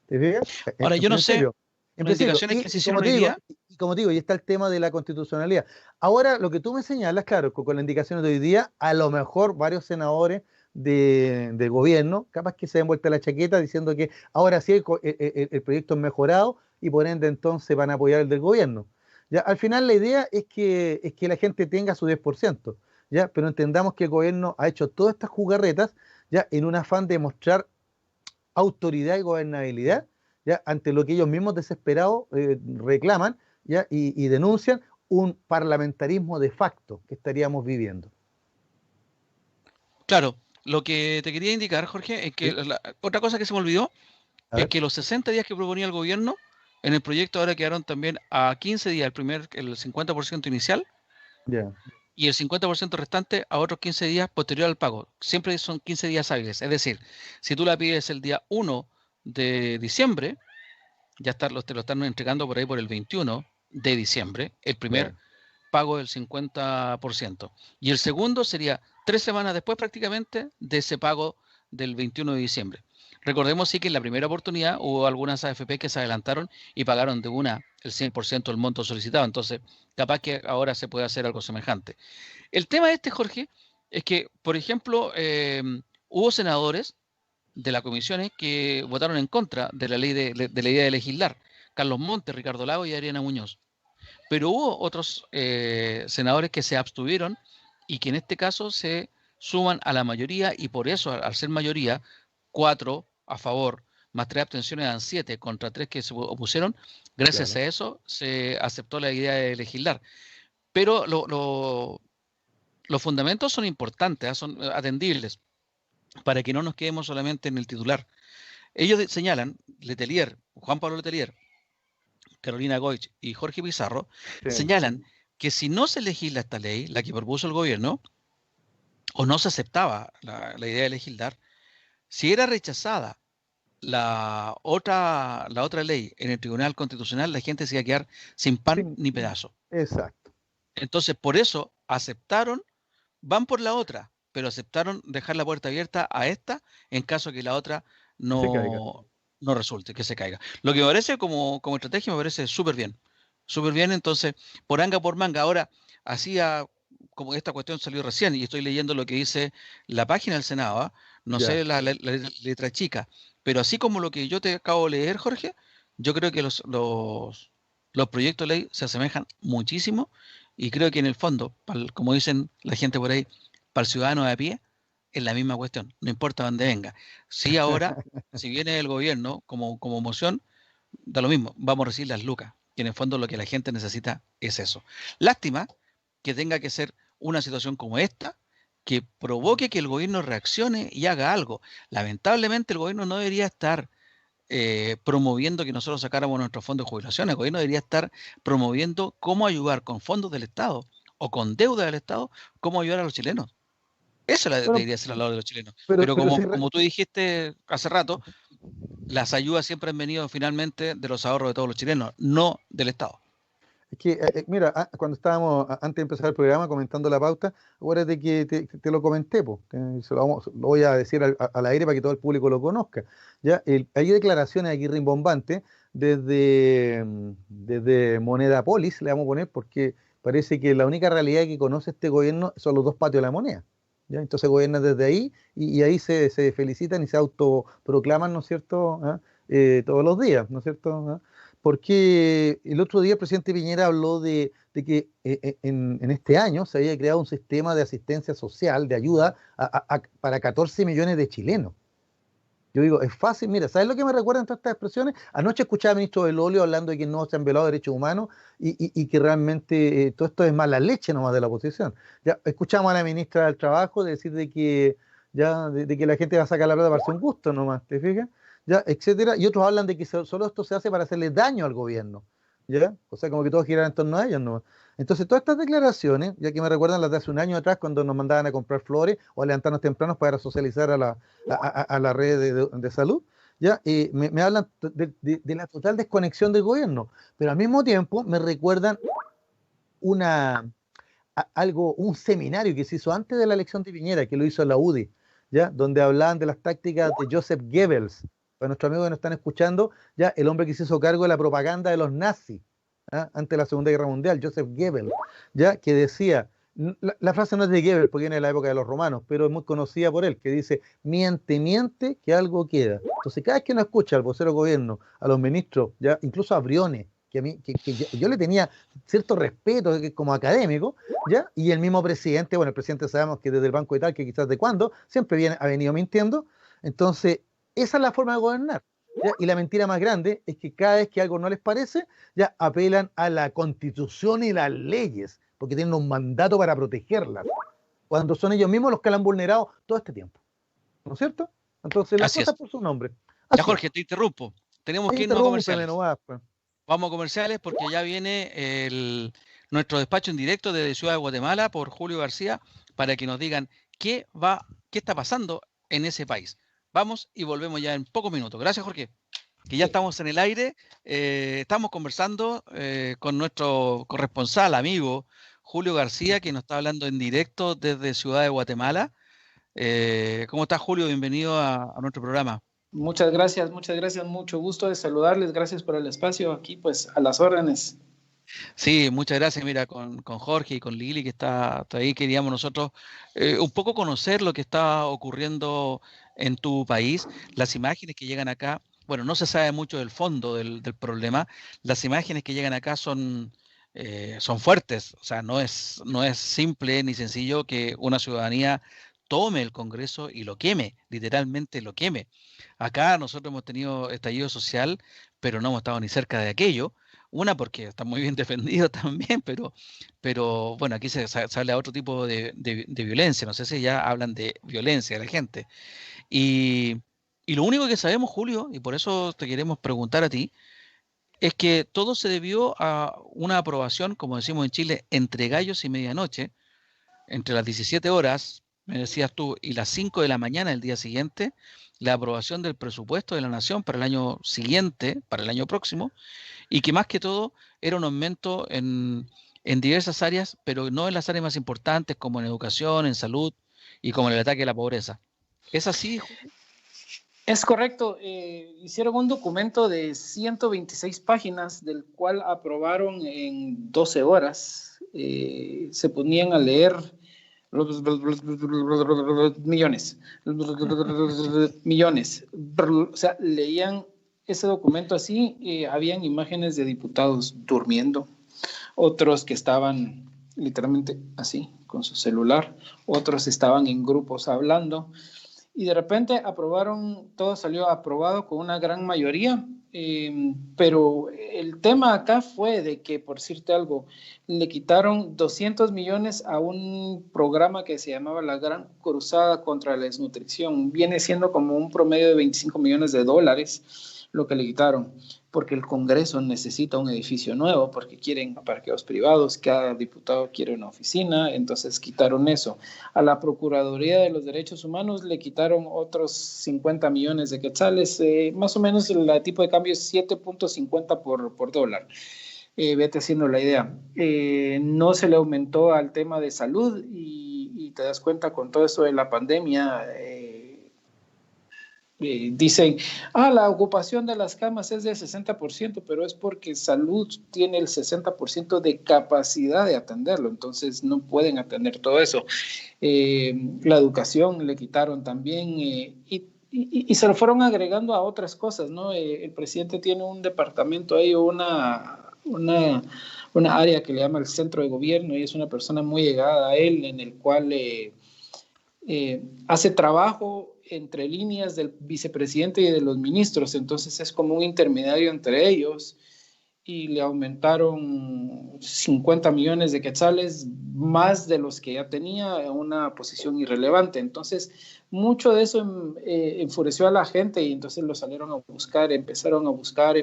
¿Te fijas? Ahora, yo no En sé, serio. En las principio, indicaciones que se y como hicieron te hoy digo, día, como te digo, y está el tema de la constitucionalidad. Ahora, lo que tú me señalas, claro, con las indicaciones de hoy día, a lo mejor varios senadores de gobierno, capaz que se den vuelta la chaqueta diciendo que ahora sí el proyecto es mejorado y por ende entonces van a apoyar el del gobierno. Ya, al final la idea es que la gente tenga su 10%, ¿ya? Pero entendamos que el gobierno ha hecho todas estas jugarretas, ¿ya? En un afán de mostrar autoridad y gobernabilidad, ¿ya? Ante lo que ellos mismos desesperados reclaman, ¿ya? Y denuncian un parlamentarismo de facto que estaríamos viviendo. Claro, lo que te quería indicar, Jorge, es que ¿Sí? otra cosa que se me olvidó A es ver, que los 60 días que proponía el gobierno, en el proyecto ahora quedaron también a 15 días, el 50% inicial, ya, y el 50% restante a otros 15 días posterior al pago. Siempre son 15 días hábiles. Es decir, si tú la pides el día 1 de diciembre, te lo están entregando por ahí por el 21 de diciembre, el primer ya, pago del 50%. Y el segundo sería 3 semanas después prácticamente de ese pago del 21 de diciembre. Recordemos sí que en la primera oportunidad hubo algunas AFP que se adelantaron y pagaron de una el 100% del monto solicitado. Entonces, capaz que ahora se puede hacer algo semejante. El tema Jorge, es que, por ejemplo, hubo senadores de las comisiones que votaron en contra de la ley de la idea de legislar. Carlos Montes, Ricardo Lago y Adriana Muñoz. Pero hubo otros senadores que se abstuvieron y que en este caso se suman a la mayoría y por eso, al ser mayoría, 4 a favor, más 3 abstenciones dan 7 contra 3 que se opusieron, gracias claro. a eso se aceptó la idea de legislar. Pero los fundamentos son importantes, son atendibles, para que no nos quedemos solamente en el titular. Ellos señalan, Letelier, Juan Pablo Letelier, Carolina Goich y Jorge Pizarro, Sí, señalan que si no se legisla esta ley, la que propuso el gobierno, o no se aceptaba la idea de legislar, si era rechazada la otra ley en el Tribunal Constitucional, la gente se iba a quedar sin pan sí, ni pedazo. exacto. Entonces, por eso aceptaron, van por la otra, pero aceptaron dejar la puerta abierta a esta en caso que la otra Que se caiga. no resulte, que se caiga. Lo que me parece como estrategia me parece súper bien. Súper bien, entonces, por anga por manga. Ahora, hacía, como esta cuestión salió recién y estoy leyendo lo que dice la página del Senado, ¿ah? No Ya. sé la letra chica, pero así como lo que yo te acabo de leer, Jorge, yo creo que los proyectos de ley se asemejan muchísimo y creo que en el fondo, como dicen la gente por ahí, para el ciudadano de a pie, es la misma cuestión, no importa dónde venga. Si ahora, si viene el gobierno como moción, da lo mismo, vamos a recibir las lucas, que en el fondo lo que la gente necesita es eso. Lástima que tenga que ser una situación como esta, que provoque que el gobierno reaccione y haga algo. Lamentablemente el gobierno no debería estar promoviendo que nosotros sacáramos nuestros fondos de jubilación. El gobierno debería estar promoviendo cómo ayudar con fondos del Estado o con deuda del Estado, cómo ayudar a los chilenos. Eso Bueno, debería ser la labor de los chilenos. pero, Pero pero si, como tú dijiste hace rato, las ayudas siempre han venido finalmente de los ahorros de todos los chilenos, no del Estado. es que, mira, cuando estábamos, antes de empezar el programa, comentando la pauta, acuérdate que te lo comenté, po, lo voy a decir al aire para que todo el público lo conozca. ¿Ya? Hay declaraciones aquí rimbombantes desde Moneda Polis, le vamos a poner, porque parece que la única realidad que conoce este gobierno son los dos patios de la moneda. ¿Ya? Entonces gobierna desde ahí y ahí se felicitan y se autoproclaman, ¿no es cierto? ¿Ah? Todos los días, ¿no es cierto? ¿Ah? Porque el otro día el presidente Piñera habló de que en este año se había creado un sistema de asistencia social, de ayuda para 14 millones de chilenos. Yo digo, es fácil, mira, ¿sabes lo que me recuerdan todas estas expresiones? Anoche escuchaba al ministro Belolio hablando de que no se han violado derechos humanos y que realmente todo esto es mala leche nomás de la oposición. Ya escuchamos a la ministra del Trabajo decir de que de que la gente va a sacar la plata para hacer un gusto nomás, ¿te fijas? Ya, etcétera, y otros hablan de que solo esto se hace para hacerle daño al gobierno, ¿ya? O sea, como que todo gira en torno a ellos nomás. Entonces, todas estas declaraciones, ya que me recuerdan las de hace un año atrás, cuando nos mandaban a comprar flores o a levantarnos tempranos para socializar a la red de salud, ¿ya? Me hablan de la total desconexión del gobierno, pero al mismo tiempo me recuerdan una, un seminario que se hizo antes de la elección de Piñera, que lo hizo la UDI, ¿ya? Donde hablaban de las tácticas de Joseph Goebbels. Para nuestros amigos que nos están escuchando, ya el hombre que se hizo cargo de la propaganda de los nazis, ¿ah? Antes de la Segunda Guerra Mundial, Joseph Goebbels, ya que decía, la frase no es de Goebbels porque viene de la época de los romanos, pero es muy conocida por él, que dice, miente, que algo queda. Entonces, cada vez que uno escucha al vocero gobierno, a los ministros, ya incluso a Briones, que a mí, que yo le tenía cierto respeto como académico, ¿ya? Y el mismo presidente, bueno, el presidente sabemos que desde el Banco de Tal, que quizás de cuándo, siempre ha venido mintiendo. Entonces, esa es la forma de gobernar, ¿ya? Y la mentira más grande es que cada vez que algo no les parece, ya apelan a la Constitución y las leyes, porque tienen un mandato para protegerlas, cuando son ellos mismos los que la han vulnerado todo este tiempo, ¿no es cierto? Entonces, las Así cosas es. por su nombre. Ya, Así es. Jorge, te interrumpo. Tenemos Ahí que irnos a interrúmpeme comerciales. nomás, pues. Vamos a comerciales porque ya viene nuestro despacho en directo desde Ciudad de Guatemala por Julio García para que nos digan qué está pasando en ese país. Vamos y volvemos ya en pocos minutos. Gracias, Jorge. Que ya Sí. estamos en el aire. Estamos conversando con nuestro corresponsal, amigo Julio García, que nos está hablando en directo desde Ciudad de Guatemala. ¿Cómo estás, Julio? Bienvenido a nuestro programa. Muchas gracias, mucho gusto de saludarles, gracias por el espacio aquí, pues a las órdenes. Sí, muchas gracias. Mira, con Jorge y con Lili, que está ahí, queríamos nosotros un poco conocer lo que está ocurriendo en tu país, las imágenes que llegan acá. Bueno, no se sabe mucho del fondo del problema. Las imágenes que llegan acá son fuertes. O sea, no es simple ni sencillo que una ciudadanía tome el Congreso y lo queme, literalmente lo queme. Acá nosotros hemos tenido estallido social, pero no hemos estado ni cerca de aquello. Una, porque está muy bien defendido también, pero bueno, aquí se habla de otro tipo de violencia. No sé si ya hablan de violencia de la gente. Y, y lo único que sabemos, Julio, y por eso te queremos preguntar a ti, es que todo se debió a una aprobación, como decimos en Chile, entre gallos y medianoche, entre las 17 horas, me decías tú, y las 5 de la mañana del día siguiente, la aprobación del presupuesto de la Nación para el año siguiente, para el año próximo, y que más que todo era un aumento en diversas áreas, pero no en las áreas más importantes como en educación, en salud y como en el ataque a la pobreza. ¿Es así, Julio? Es correcto, hicieron un documento de 126 páginas, del cual aprobaron en 12 horas. Se ponían a leer millones, millones. O sea, leían ese documento así, habían imágenes de diputados durmiendo, otros que estaban literalmente así, con su celular, otros estaban en grupos hablando, y de repente aprobaron, todo salió aprobado con una gran mayoría, pero el tema acá fue de que, por decirte algo, le quitaron 200 millones a un programa que se llamaba la Gran Cruzada contra la Desnutrición. Viene siendo como un promedio de 25 millones de dólares lo que le quitaron, porque el Congreso necesita un edificio nuevo, porque quieren parqueos privados, cada diputado quiere una oficina, entonces quitaron eso. A la Procuraduría de los Derechos Humanos le quitaron otros 50 millones de quetzales, más o menos el tipo de cambio es 7.50 por dólar. Vete haciendo la idea. No se le aumentó al tema de salud y te das cuenta con todo esto de la pandemia, dicen, la ocupación de las camas es del 60%, pero es porque salud tiene el 60% de capacidad de atenderlo, entonces no pueden atender todo eso. La educación le quitaron también y se lo fueron agregando a otras cosas, ¿no? El presidente tiene un departamento ahí, una área que le llama el centro de gobierno, y es una persona muy llegada a él, en el cual hace trabajo entre líneas del vicepresidente y de los ministros, entonces es como un intermediario entre ellos, y le aumentaron 50 millones de quetzales, más de los que ya tenía, en una posición irrelevante. Entonces, mucho de eso enfureció a la gente, y entonces lo salieron a buscar, empezaron a buscar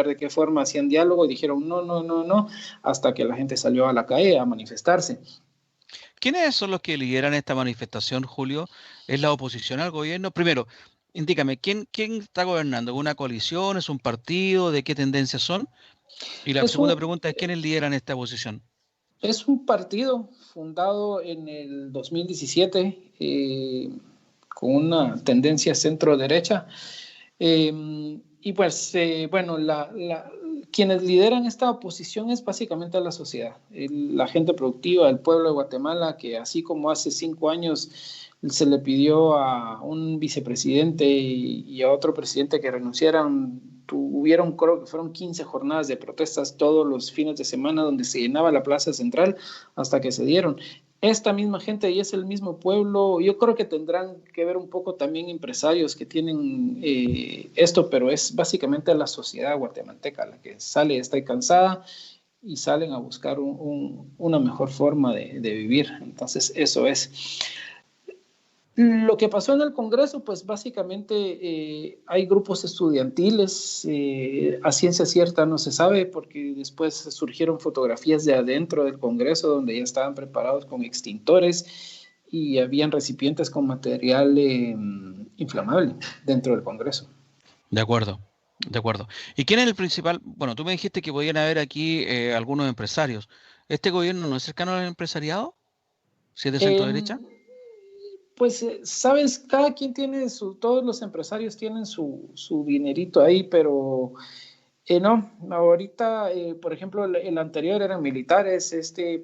de qué forma hacían diálogo, y dijeron no, hasta que la gente salió a la calle a manifestarse. ¿Quiénes son los que lideran esta manifestación, Julio? ¿Es la oposición al gobierno? Primero, indícame, ¿quién está gobernando? ¿Una coalición? ¿Es un partido? ¿De qué tendencias son? Y la segunda pregunta es, ¿quiénes lideran esta oposición? Es un partido fundado en el 2017 con una tendencia centro-derecha. Y pues, bueno, quienes lideran esta oposición es básicamente la sociedad, la gente productiva, el pueblo de Guatemala, que así como hace 5 años se le pidió a un vicepresidente y a otro presidente que renunciaran. Tuvieron, creo que fueron 15 jornadas de protestas todos los fines de semana donde se llenaba la plaza central hasta que se dieron. Esta misma gente y es el mismo pueblo, yo creo que tendrán que ver un poco también empresarios que tienen esto, pero es básicamente la sociedad guatemalteca la que sale, está cansada y salen a buscar una mejor forma de vivir. Entonces, eso es. Lo que pasó en el Congreso, pues básicamente hay grupos estudiantiles, a ciencia cierta no se sabe, porque después surgieron fotografías de adentro del Congreso donde ya estaban preparados con extintores y habían recipientes con material inflamable dentro del Congreso. De acuerdo, de acuerdo. ¿Y quién es el principal? Bueno, tú me dijiste que podían haber aquí algunos empresarios. ¿Este gobierno no es cercano al empresariado? ¿Si es de centro derecha? Pues, sabes, cada quien tiene todos los empresarios tienen su dinerito ahí, pero no, ahorita, por ejemplo, el anterior eran militares,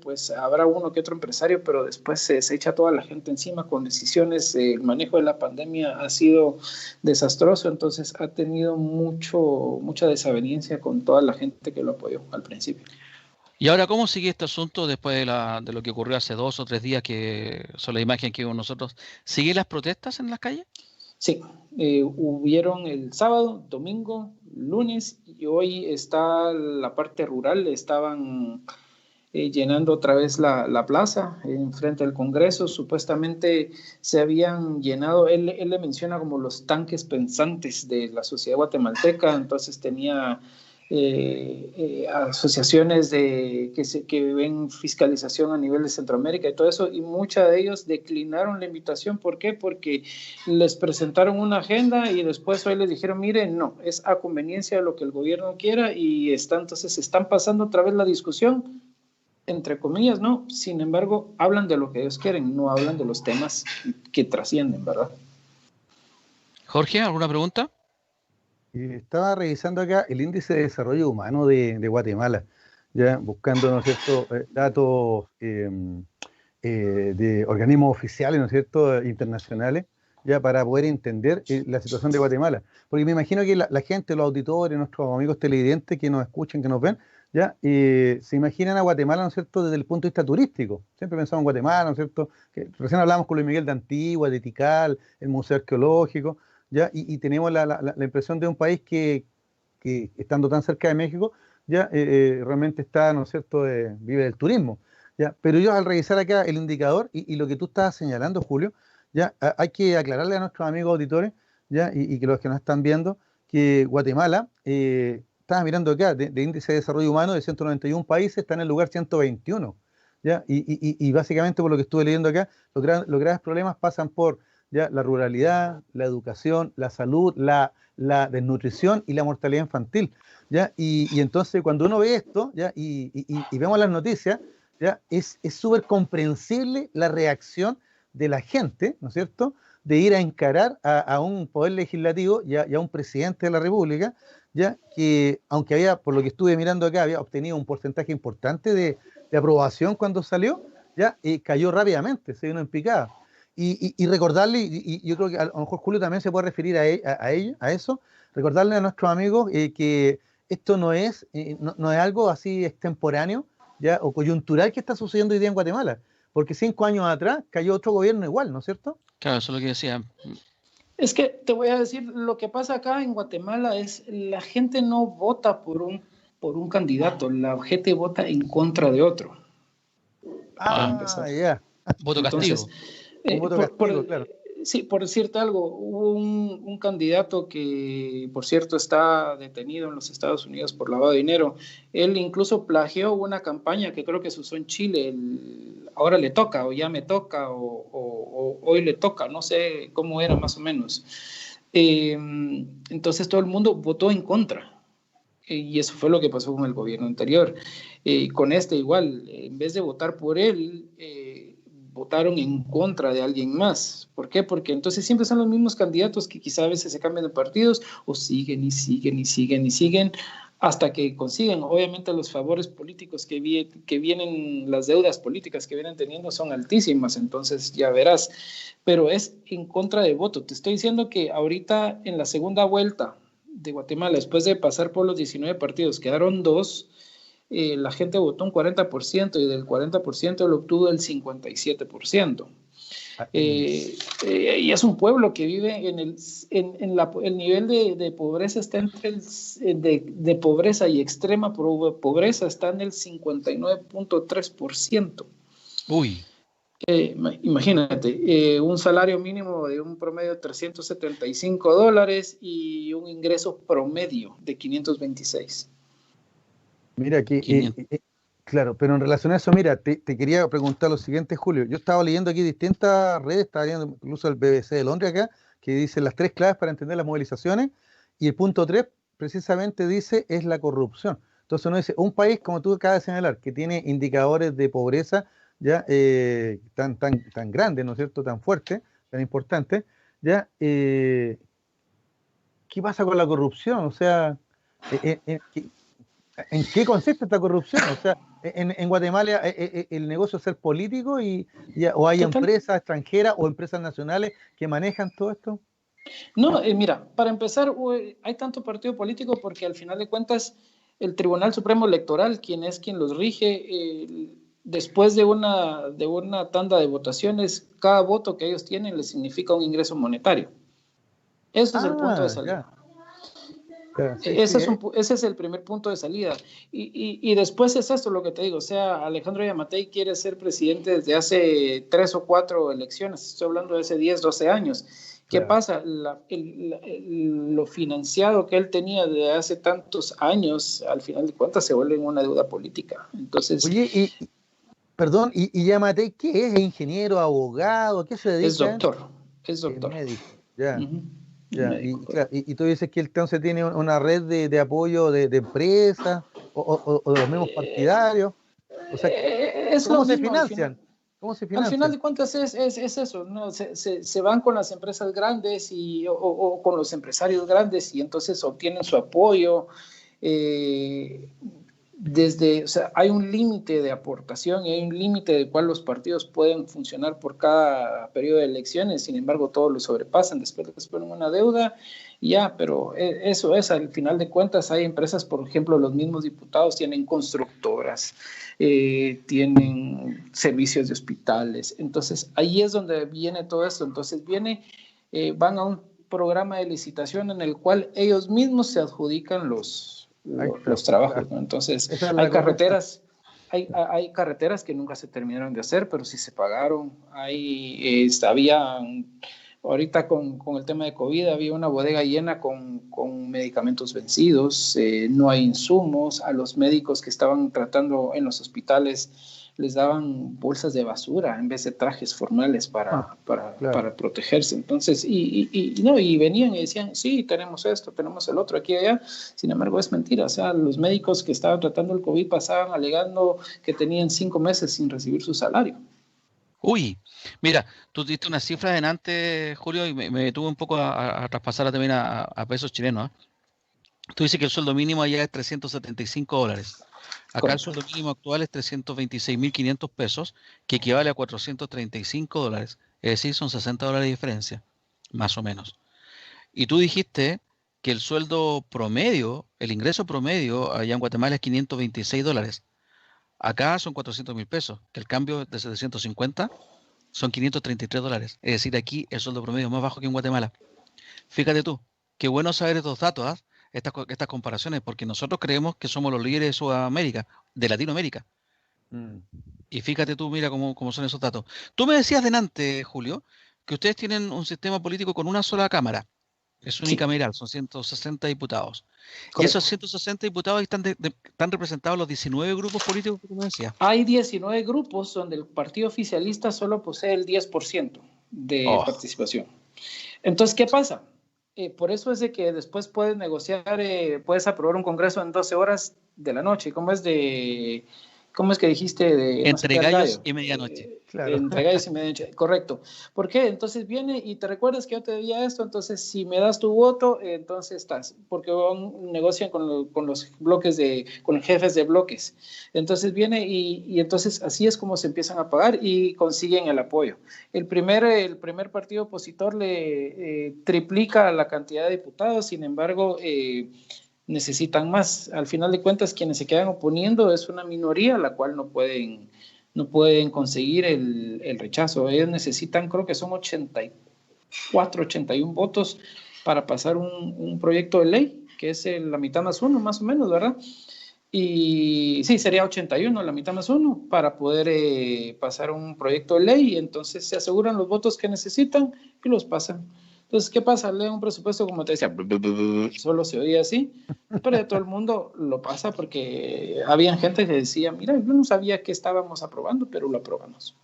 pues habrá uno que otro empresario, pero después se echa toda la gente encima con decisiones. El manejo de la pandemia ha sido desastroso, entonces ha tenido mucha desaveniencia con toda la gente que lo apoyó al principio. ¿Y ahora cómo sigue este asunto después de lo que ocurrió hace 2 o 3 días, que son la imagen que vimos nosotros? ¿Siguen las protestas en las calles? Sí, hubieron el sábado, domingo, lunes y hoy está la parte rural, estaban llenando otra vez la plaza enfrente del Congreso. Supuestamente se habían llenado, él le menciona como los tanques pensantes de la sociedad guatemalteca, entonces tenía asociaciones que ven fiscalización a nivel de Centroamérica y todo eso, y muchos de ellos declinaron la invitación. ¿Por qué? Porque les presentaron una agenda y después hoy les dijeron, miren, no, es a conveniencia de lo que el gobierno quiera, y entonces están pasando otra vez la discusión, entre comillas, ¿no? Sin embargo, hablan de lo que ellos quieren, no hablan de los temas que trascienden, ¿verdad? Jorge, ¿alguna pregunta? Estaba revisando acá el índice de desarrollo humano de Guatemala, ya buscando, ¿no es cierto?, datos de organismos oficiales, ¿no es cierto?, internacionales, ya para poder entender la situación de Guatemala. Porque me imagino que la gente, los auditores, nuestros amigos televidentes que nos escuchan, que nos ven, ya se imaginan a Guatemala, ¿no es cierto?, desde el punto de vista turístico. Siempre pensamos en Guatemala, ¿no es cierto?, que recién hablamos con Luis Miguel de Antigua, de Tikal, el Museo Arqueológico, ¿ya? Y tenemos la impresión de un país que estando tan cerca de México, ya realmente está, ¿no es cierto?, vive del turismo, ¿ya? Pero yo al revisar acá el indicador y lo que tú estabas señalando, Julio, ya hay que aclararle a nuestros amigos auditores, ya, y que los que nos están viendo, que Guatemala, estaba mirando acá, de índice de desarrollo humano de 191 países, está en el lugar 121, ¿ya? Y básicamente por lo que estuve leyendo acá, los graves problemas pasan por, ya, la ruralidad, la educación, la salud, la desnutrición y la mortalidad infantil, ¿ya? Y entonces cuando uno ve esto, ¿ya? Y vemos las noticias, ¿ya? Es súper comprensible la reacción de la gente, ¿no es cierto?, de ir a encarar a un poder legislativo y a un presidente de la República, ¿ya? Que aunque había, por lo que estuve mirando acá, había obtenido un porcentaje importante de aprobación cuando salió, ¿ya? Cayó rápidamente, se vino en picada. Y recordarle, y yo creo que a lo mejor Julio también se puede referir a eso, recordarle a nuestros amigos que esto no es algo así extemporáneo, ¿ya?, o coyuntural que está sucediendo hoy día en Guatemala, porque 5 años atrás cayó otro gobierno igual, ¿no es cierto? Claro, eso es lo que decía. Es que te voy a decir, lo que pasa acá en Guatemala es la gente no vota por un candidato, la gente vota en contra de otro. Ya. Voto castigo. Un voto castigo, claro. Sí, por decirte algo, hubo un candidato que, por cierto, está detenido en los Estados Unidos por lavado de dinero. Él incluso plagió una campaña que creo que se usó en Chile, ahora le toca, o ya me toca, o hoy le toca, no sé cómo era más o menos. Entonces todo el mundo votó en contra. Y eso fue lo que pasó con el gobierno anterior. Con igual, en vez de votar por él, votaron en contra de alguien más. ¿Por qué? Porque entonces siempre son los mismos candidatos que quizá a veces se cambian de partidos o siguen y siguen y siguen y siguen hasta que consiguen. Obviamente los favores políticos que vienen, las deudas políticas que vienen teniendo son altísimas, entonces ya verás, pero es en contra de voto. Te estoy diciendo que ahorita en la segunda vuelta de Guatemala, después de pasar por los 19 partidos, quedaron 2, la gente votó un 40% y del 40% lo obtuvo el 57%. Y es un pueblo que vive en el nivel de pobreza está de pobreza y extrema pobreza está en el 59.3%. Uy. Imagínate, un salario mínimo de un promedio de $375 y un ingreso promedio de 526. Mira, claro, pero en relación a eso, mira, te quería preguntar lo siguiente, Julio. Yo estaba leyendo aquí distintas redes, estaba leyendo incluso el BBC de Londres acá, que dice las 3 claves para entender las movilizaciones, y el punto 3 precisamente dice es la corrupción. Entonces uno dice, un país, como tú acabas de señalar, que tiene indicadores de pobreza ya tan grandes, ¿no es cierto?, tan fuertes, tan importantes, ya, ¿qué pasa con la corrupción? O sea, ¿en qué consiste esta corrupción? O sea, en Guatemala el negocio es ser político o hay empresas extranjeras o empresas nacionales que manejan todo esto. No, mira, para empezar, hay tanto partido político porque al final de cuentas el Tribunal Supremo Electoral, quien los rige, después de una tanda de votaciones, cada voto que ellos tienen les significa un ingreso monetario. Ese es el punto de salida. Sí, ese es el primer punto de salida. Y después es esto lo que te digo. O sea, Alejandro Yamatei quiere ser presidente desde hace 3 o 4 elecciones. Estoy hablando de hace 10, 12 años. ¿Qué pasa? Lo financiado que él tenía de hace tantos años, al final de cuentas, se vuelve una deuda política. Entonces, oye, perdón, ¿y Yamatei qué es? ¿Es ingeniero, abogado? ¿Qué se dedica? Es doctor. Es médico, ya. Uh-huh. Ya, y tú dices que él entonces tiene una red de apoyo de empresas o de los mismos partidarios. O sea, ¿cómo se financian? Al final de cuentas es eso, ¿no? Se van con las empresas grandes o con los empresarios grandes y entonces obtienen su apoyo. O sea, hay un límite de aportación y hay un límite de cuál los partidos pueden funcionar por cada periodo de elecciones, sin embargo todos lo sobrepasan, después les ponen una deuda y ya, pero eso es, al final de cuentas hay empresas, por ejemplo, los mismos diputados tienen constructoras, tienen servicios de hospitales, entonces ahí es donde viene todo esto, entonces van a un programa de licitación en el cual ellos mismos se adjudican los trabajos, ¿no? Entonces hay carreteras, hay carreteras que nunca se terminaron de hacer, pero sí se pagaron. Ahorita con el tema de COVID había una bodega llena con medicamentos vencidos, no hay insumos, a los médicos que estaban tratando en los hospitales les daban bolsas de basura en vez de trajes formales para protegerse. Entonces, y venían y decían, sí, tenemos esto, tenemos el otro, aquí y allá. Sin embargo, es mentira. O sea, los médicos que estaban tratando el COVID pasaban alegando que tenían 5 meses sin recibir su salario. Uy, mira, tú diste una cifra delante, Julio, y me detuve un poco a traspasarla también a pesos chilenos, ¿eh? Tú dices que el sueldo mínimo allá es $375. Acá el sueldo mínimo actual es 326.500 pesos, que equivale a $435. Es decir, son $60 de diferencia, más o menos. Y tú dijiste que el sueldo promedio, el ingreso promedio allá en Guatemala es $526. Acá son 400.000 pesos, que el cambio de 750 son $533. Es decir, aquí el sueldo promedio es más bajo que en Guatemala. Fíjate tú, qué bueno saber estos datos, ¿eh? Estas comparaciones, porque nosotros creemos que somos los líderes de Sudamérica, de Latinoamérica. Y fíjate tú, mira cómo son esos datos. Tú me decías delante, Julio, que ustedes tienen un sistema político con una sola cámara. Es unicameral, son 160 diputados. Correcto. Y esos 160 diputados están representados los 19 grupos políticos que tú me decías. Hay 19 grupos donde el partido oficialista solo posee el 10% de participación. Entonces, ¿qué pasa? Por eso es de que después puedes negociar, puedes aprobar un congreso en 12 horas de la noche. ¿Cómo es de ¿Cómo es que dijiste? De no sé Entre qué al gallos gallo. y medianoche. Claro. Entre gallos y medianoche, correcto. ¿Por qué? Entonces viene y te recuerdas que yo te debía esto, entonces si me das tu voto, entonces estás, porque negocian con los bloques con los jefes de bloques. Entonces viene y entonces así es como se empiezan a pagar y consiguen el apoyo. El primer partido opositor le triplica la cantidad de diputados, sin embargo, necesitan más. Al final de cuentas, quienes se quedan oponiendo es una minoría, la cual no pueden conseguir el rechazo. Ellos necesitan, creo que son 84, 81 votos para pasar un proyecto de ley, que es la mitad más uno, más o menos, ¿verdad? Y sí, sería 81, la mitad más uno, para poder pasar un proyecto de ley. Y entonces se aseguran los votos que necesitan y los pasan. Entonces, ¿qué pasa? Lee un presupuesto, como te decía, solo se oía así, pero de todo el mundo lo pasa porque había gente que decía, mira, yo no sabía que estábamos aprobando, pero lo aprobamos.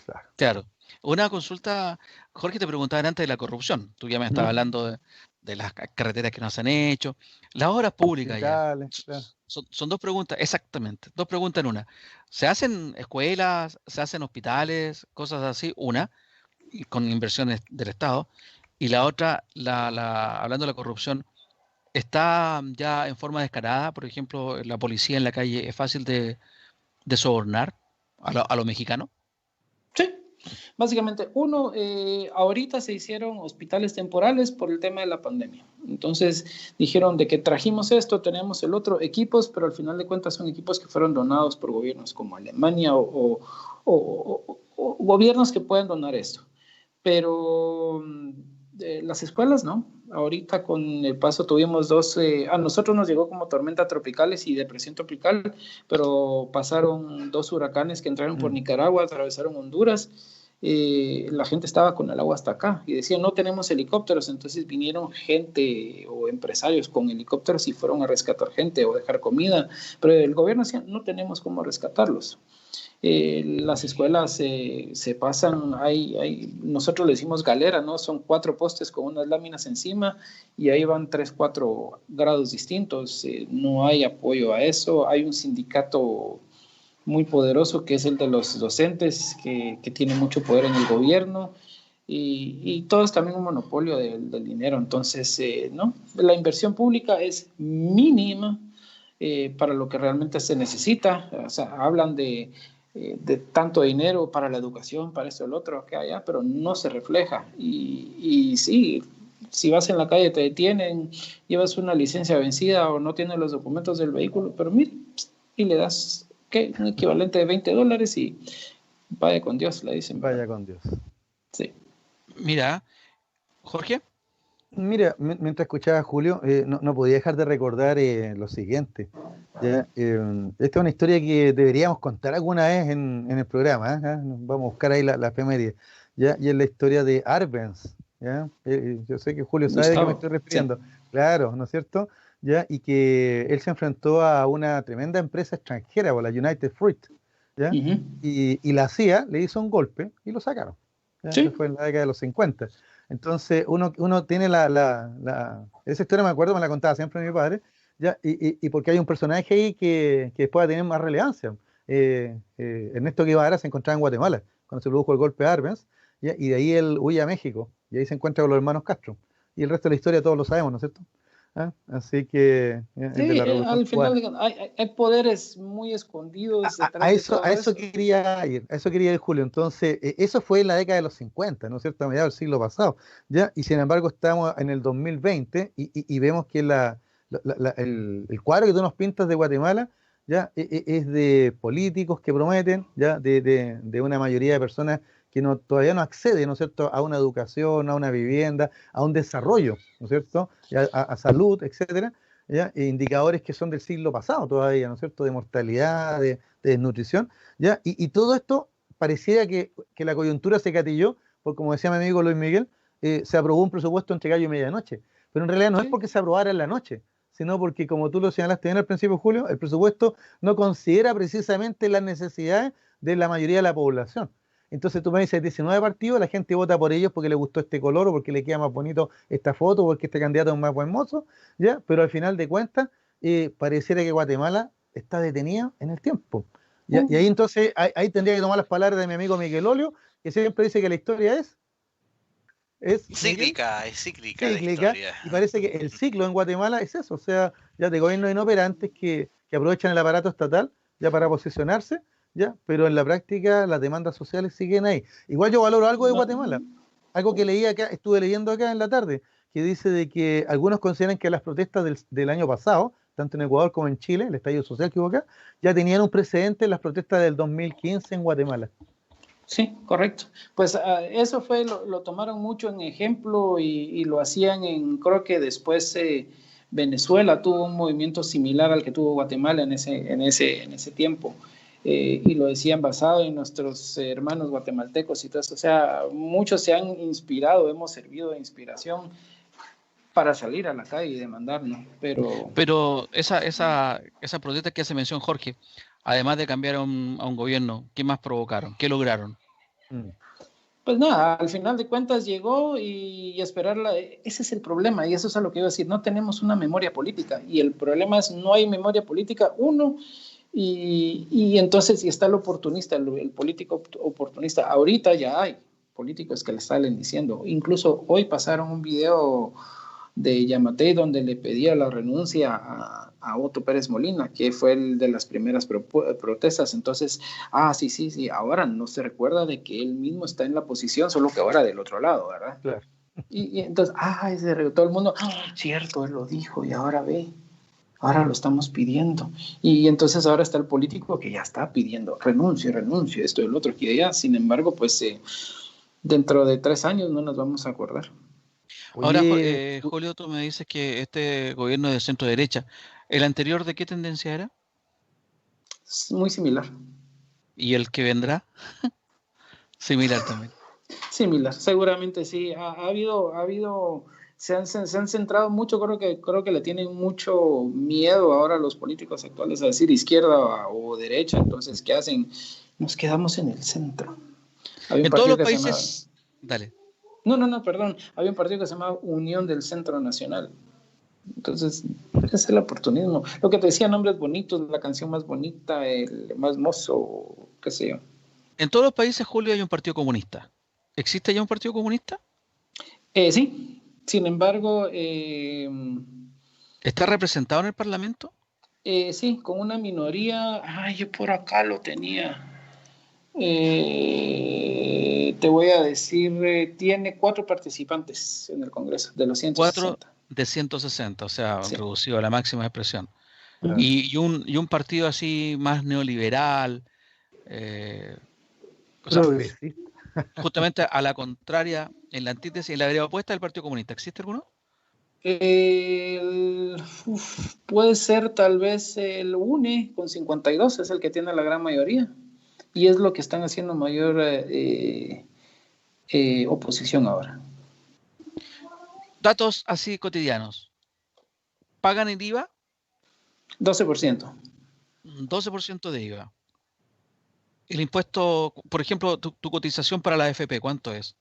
Claro. Claro. Una consulta, Jorge, te preguntaba antes de la corrupción. Tú ya me estabas hablando de las carreteras que nos han hecho. Las obras públicas ya. Hospitales, claro. Son dos preguntas, exactamente. Dos preguntas en una. ¿Se hacen escuelas, se hacen hospitales, cosas así? Una, y con inversiones del Estado. Y la otra, hablando de la corrupción, ¿está ya en forma descarada? Por ejemplo, la policía en la calle, ¿es fácil de sobornar a los mexicanos? Sí, básicamente, ahorita se hicieron hospitales temporales por el tema de la pandemia. Entonces dijeron de que trajimos esto, tenemos el otro, equipos, pero al final de cuentas son equipos que fueron donados por gobiernos como Alemania o gobiernos que pueden donar esto. Pero las escuelas no. Ahorita con el paso tuvimos a nosotros nos llegó como tormenta tropicales y depresión tropical, pero pasaron 2 huracanes que entraron por Nicaragua, atravesaron Honduras. La gente estaba con el agua hasta acá y decían no tenemos helicópteros, entonces vinieron gente o empresarios con helicópteros y fueron a rescatar gente o dejar comida, pero el gobierno decía no tenemos cómo rescatarlos. Las escuelas se pasan, nosotros le decimos galera, ¿no? Son 4 postes con unas láminas encima y ahí van 3, 4 grados distintos. No hay apoyo a eso. Hay un sindicato muy poderoso que es el de los docentes, que tiene mucho poder en el gobierno y todo es también un monopolio del dinero. Entonces, ¿no? La inversión pública es mínima para lo que realmente se necesita. O sea, hablan de tanto dinero para la educación, para esto y lo otro, que allá, pero no se refleja. Y sí, si vas en la calle te detienen, llevas una licencia vencida o no tienes los documentos del vehículo, pero mire, y le das, ¿qué? Un equivalente de $20 y vaya con Dios, le dicen. Vaya con Dios. Sí. Mira, Jorge. Mira, mientras escuchaba a Julio, no podía dejar de recordar lo siguiente. ¿Ya? Esta es una historia que deberíamos contar alguna vez en el programa. ¿Eh? Vamos a buscar ahí la efeméride. ¿Ya? Y es la historia de Arbenz. ¿Ya? Yo sé que Julio sabe de qué me estoy refiriendo. Sí. Claro, ¿no es cierto? ¿Ya? Y que él se enfrentó a una tremenda empresa extranjera, la United Fruit. ¿Ya? Y la CIA le hizo un golpe y lo sacaron. ¿Ya? Sí. Eso fue en la década de los 50. Entonces uno tiene esa historia, me acuerdo, me la contaba siempre mi padre, ¿ya? Y porque hay un personaje ahí que después va a tener más relevancia. Ernesto Guevara se encontraba en Guatemala cuando se produjo el golpe de Arbenz, ¿ya? Y de ahí él huye a México y ahí se encuentra con los hermanos Castro. Y el resto de la historia todos lo sabemos, ¿no es cierto? ¿Ah? Así que sí, al final hay poderes muy escondidos a eso quería ir, Julio. Entonces, eso fue en la década de los 50, ¿no es cierto? A mediados del siglo pasado, ¿ya? Y sin embargo estamos en el 2020 y vemos que el cuadro que tú nos pintas de Guatemala, ¿ya? Es de políticos que prometen, ¿ya? De una mayoría de personas que todavía no accede, ¿no es cierto?, a una educación, a una vivienda, a un desarrollo, ¿no es cierto?, a salud, etcétera, ¿ya? E indicadores que son del siglo pasado todavía, ¿no es cierto?, de mortalidad, de desnutrición, ¿ya? Y todo esto pareciera que la coyuntura se catilló, porque como decía mi amigo Luis Miguel, se aprobó un presupuesto entre gallo y medianoche, pero en realidad no es porque se aprobara en la noche, sino porque, como tú lo señalaste bien al principio, Julio, el presupuesto no considera precisamente las necesidades de la mayoría de la población. Entonces tú me dices 19 partidos, la gente vota por ellos porque le gustó este color o porque le queda más bonito esta foto o porque este candidato es más buen mozo, ¿ya? Pero al final de cuentas pareciera que Guatemala está detenida en el tiempo, Y ahí entonces, ahí tendría que tomar las palabras de mi amigo Miguel Olio, que siempre dice que la historia es Cíclica, es cíclica la cíclica, historia. y parece que el ciclo en Guatemala es eso, o sea, ya de gobiernos inoperantes que aprovechan el aparato estatal ya para posicionarse, ya, pero en la práctica las demandas sociales siguen ahí. Igual yo valoro algo de Guatemala, algo que leí acá, estuve leyendo acá en la tarde, que dice de que algunos consideran que las protestas del año pasado, tanto en Ecuador como en Chile, el estallido social que hubo acá, ya tenían un precedente en las protestas del 2015 en Guatemala. Sí, correcto. Pues eso fue, lo tomaron mucho en ejemplo y lo hacían creo que después Venezuela tuvo un movimiento similar al que tuvo Guatemala en ese tiempo. Y lo decían basado en nuestros hermanos guatemaltecos y todo eso. O sea, muchos se han inspirado, hemos servido de inspiración para salir a la calle y demandar, ¿no? Pero esa protesta que hace mención Jorge, además de cambiar a un gobierno, ¿qué más provocaron? ¿Qué lograron? Pues nada, al final de cuentas llegó y esperarla, ese es el problema y eso es a lo que iba a decir, no tenemos una memoria política y el problema es no hay memoria política, uno, y entonces si está el oportunista, el político oportunista, ahorita ya hay políticos que le salen diciendo, incluso hoy pasaron un video de Yamatei donde le pedía la renuncia a Otto Pérez Molina, que fue el de las primeras protestas. Entonces, sí, ahora no se recuerda de que él mismo está en la posición, solo que ahora del otro lado, ¿verdad? Claro. Y entonces, todo el mundo, cierto, él lo dijo y ahora ve, ahora lo estamos pidiendo. Y entonces ahora está el político que ya está pidiendo renuncio, esto y el otro, que ya, sin embargo, pues dentro de 3 años no nos vamos a acordar. Ahora, Julio, tú me dices que este gobierno es de centro derecha. ¿El anterior de qué tendencia era? Muy similar. ¿Y el que vendrá? Similar también. Similar, seguramente sí. Ha habido, se han centrado mucho, creo que le tienen mucho miedo ahora los políticos actuales a decir izquierda o derecha. Entonces, ¿qué hacen? Nos quedamos en el centro. En todos los países... Dale. No, perdón. Había un partido que se llamaba Unión del Centro Nacional. Entonces, ese es el oportunismo. Lo que te decía, nombres bonitos, la canción más bonita, el más mozo, qué sé yo. En todos los países, Julio, hay un partido comunista. ¿Existe ya un partido comunista? Sí. Sin embargo... ¿está representado en el Parlamento? Sí, con una minoría. Yo por acá lo tenía. Te voy a decir, tiene 4 participantes en el Congreso, de los 160. 4 de 160, o sea, Sí. reducido a la máxima expresión. Uh-huh. Y un partido así más neoliberal, o sea, justamente a la contraria, en la antítesis, en la vereda opuesta del Partido Comunista. ¿Existe alguno? Puede ser tal vez el UNE con 52, es el que tiene la gran mayoría. Y es lo que están haciendo mayor oposición ahora. Datos así cotidianos. ¿Pagan el IVA? 12%. 12% de IVA. El impuesto, por ejemplo, tu cotización para la AFP, ¿cuánto es?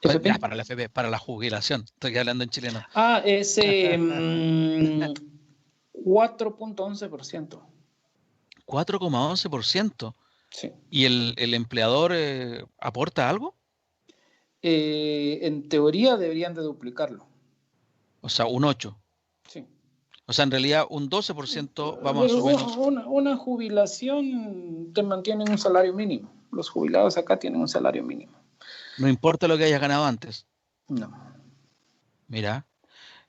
¿FP? Para la AFP, para la jubilación. Estoy hablando en chileno. Es 4.11%. 4,11%. Sí. ¿Y el empleador aporta algo? En teoría deberían de duplicarlo. O sea, un 8%. Sí. O sea, en realidad un 12% va más o menos. Una jubilación te mantiene un salario mínimo. Los jubilados acá tienen un salario mínimo. No importa lo que hayas ganado antes. No. Mira.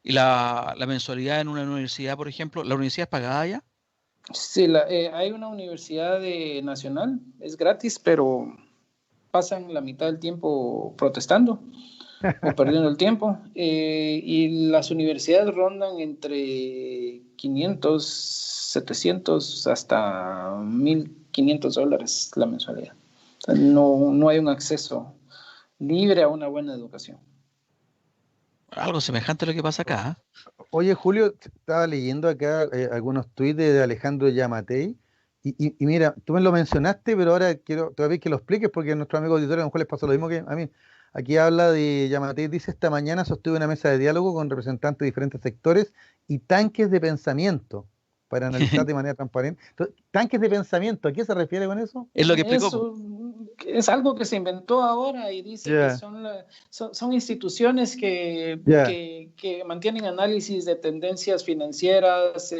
¿Y la mensualidad en una universidad, por ejemplo? ¿La universidad es pagada ya? Sí, hay una universidad nacional, es gratis, pero pasan la mitad del tiempo protestando o perdiendo el tiempo. Y las universidades rondan entre 500, 700 hasta $1,500 la mensualidad. O sea, no hay un acceso libre a una buena educación. Algo semejante a lo que pasa acá. Oye, Julio, estaba leyendo acá algunos tuits de Alejandro Yamatei y mira, tú me lo mencionaste, pero ahora quiero todavía que lo expliques porque a nuestros amigos auditores a lo mejor les pasó lo mismo que a mí. Aquí habla de Yamatei, dice: esta mañana sostuve una mesa de diálogo con representantes de diferentes sectores y tanques de pensamiento para analizar de manera transparente. Entonces, tanques de pensamiento, ¿a qué se refiere con eso? Es lo que explicó. Eso es algo que se inventó ahora y dice que son instituciones que mantienen análisis de tendencias financieras,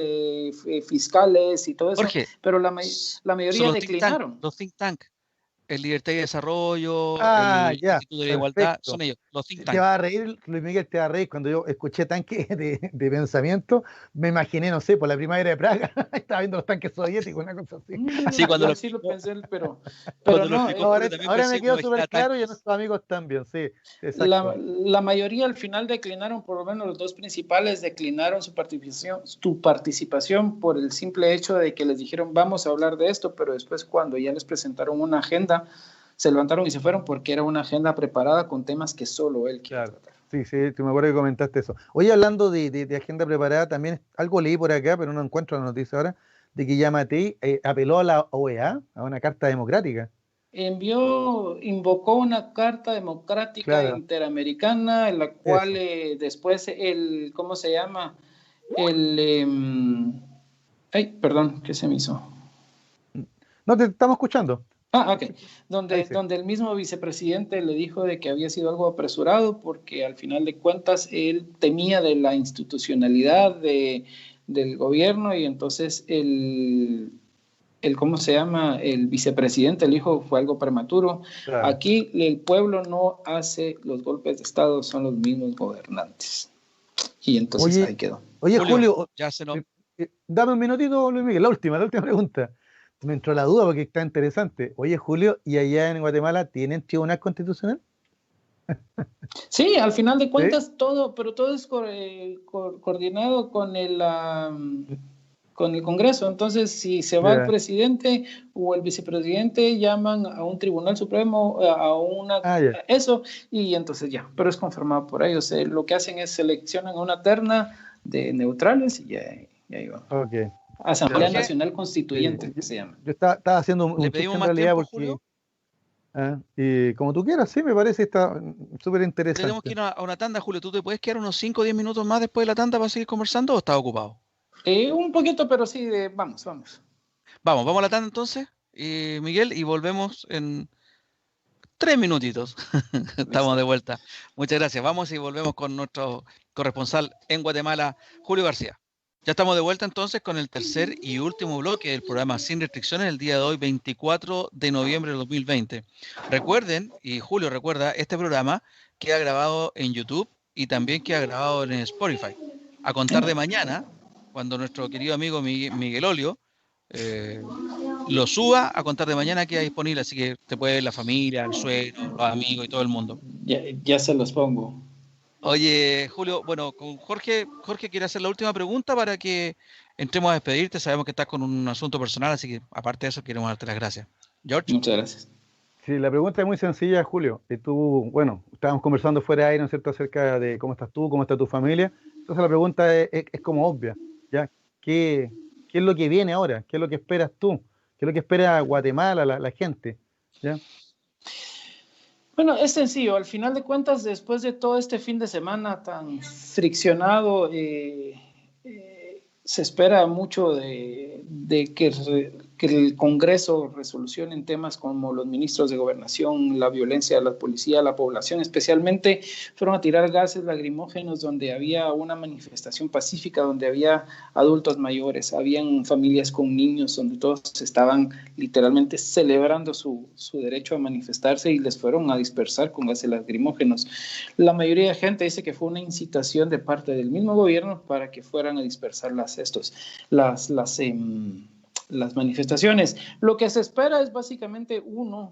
fiscales y todo eso, Jorge, pero la mayoría declinaron. Los think tank, el Libertad y Desarrollo, el Ya, Instituto de la Igualdad, perfecto. son ellos, los think Te tank. va a reír, Luis Miguel, te va a reír. Cuando yo escuché tanques de pensamiento, me imaginé, no sé, por la primavera de Praga, estaba viendo los tanques soviéticos, una cosa así. Sí, cuando Yo lo sí lo pensé, pero cuando lo no. explicó, Julio, Ahora también me pensé quedó como súper imagina claro y a tanques. nuestros amigos también, sí, exacto. La mayoría al final declinaron, por lo menos los dos principales declinaron su participación por el simple hecho de que les dijeron vamos a hablar de esto, pero después cuando ya les presentaron una agenda, se levantaron y se fueron porque era una agenda preparada con temas que solo él quiere tratar. Sí, tú me acuerdo que comentaste eso. Hoy hablando de agenda preparada, también algo leí por acá, pero no encuentro la noticia ahora, de que Yamatei apeló a la OEA, a una carta democrática. Invocó una carta democrática interamericana en la cual después ¿cómo se llama? Perdón, ¿qué se me hizo? No, te estamos escuchando. Ok. Donde el mismo vicepresidente le dijo de que había sido algo apresurado porque al final de cuentas él temía de la institucionalidad del gobierno y entonces ¿cómo se llama? El vicepresidente, el hijo, fue algo prematuro. Claro. Aquí el pueblo no hace los golpes de Estado, son los mismos gobernantes. Y entonces ahí quedó. Oye, Julio, ya se nos... dame un minutito, Luis Miguel, la última pregunta. Me entró la duda porque está interesante. Oye, Julio, ¿y allá en Guatemala tienen tribunal constitucional? Sí, al final de cuentas todo, pero todo es coordinado con el Congreso. Entonces, si se va el presidente o el vicepresidente, llaman a un tribunal supremo, eso, y entonces ya, pero es confirmado por ellos. Lo que hacen es seleccionan una terna de neutrales y ahí va. Okay. Asamblea Nacional Constituyente, que se llama. Yo estaba haciendo un chiste en realidad porque... Julio? Y como tú quieras, sí, me parece está súper interesante. Tenemos que ir a una tanda, Julio. ¿Tú te puedes quedar unos 5 o 10 minutos más después de la tanda para seguir conversando o estás ocupado? Un poquito, pero sí, vamos. Vamos a la tanda entonces, Miguel, y volvemos en 3 minutitos. Estamos de vuelta. Muchas gracias. Vamos y volvemos con nuestro corresponsal en Guatemala, Julio García. Ya estamos de vuelta entonces con el tercer y último bloque del programa Sin Restricciones el día de hoy, 24 de noviembre de 2020. Recuerden, y Julio recuerda, este programa queda grabado en YouTube y también queda grabado en Spotify. A contar de mañana, cuando nuestro querido amigo Miguel Olio lo suba, a contar de mañana queda disponible, así que te puede ver la familia, el suegro, los amigos y todo el mundo. Ya se los pongo. Oye, Julio, bueno, con Jorge quiere hacer la última pregunta para que entremos a despedirte. Sabemos que estás con un asunto personal, así que aparte de eso, queremos darte las gracias. George. Muchas gracias. Sí, la pregunta es muy sencilla, Julio. Bueno, estábamos conversando fuera de aire, ¿no es cierto?, acerca de cómo estás tú, cómo está tu familia. Entonces la pregunta es como obvia, ¿ya? ¿Qué es lo que viene ahora? ¿Qué es lo que esperas tú? ¿Qué es lo que espera Guatemala, la gente? ¿Ya? Bueno, es sencillo. Al final de cuentas, después de todo este fin de semana tan friccionado, se espera mucho de que el Congreso resolucione en temas como los ministros de Gobernación, la violencia de la policía, la población, especialmente fueron a tirar gases lacrimógenos donde había una manifestación pacífica, donde había adultos mayores, habían familias con niños, donde todos estaban literalmente celebrando su derecho a manifestarse y les fueron a dispersar con gases lacrimógenos. La mayoría de gente dice que fue una incitación de parte del mismo gobierno para que fueran a dispersar las manifestaciones. Lo que se espera es básicamente,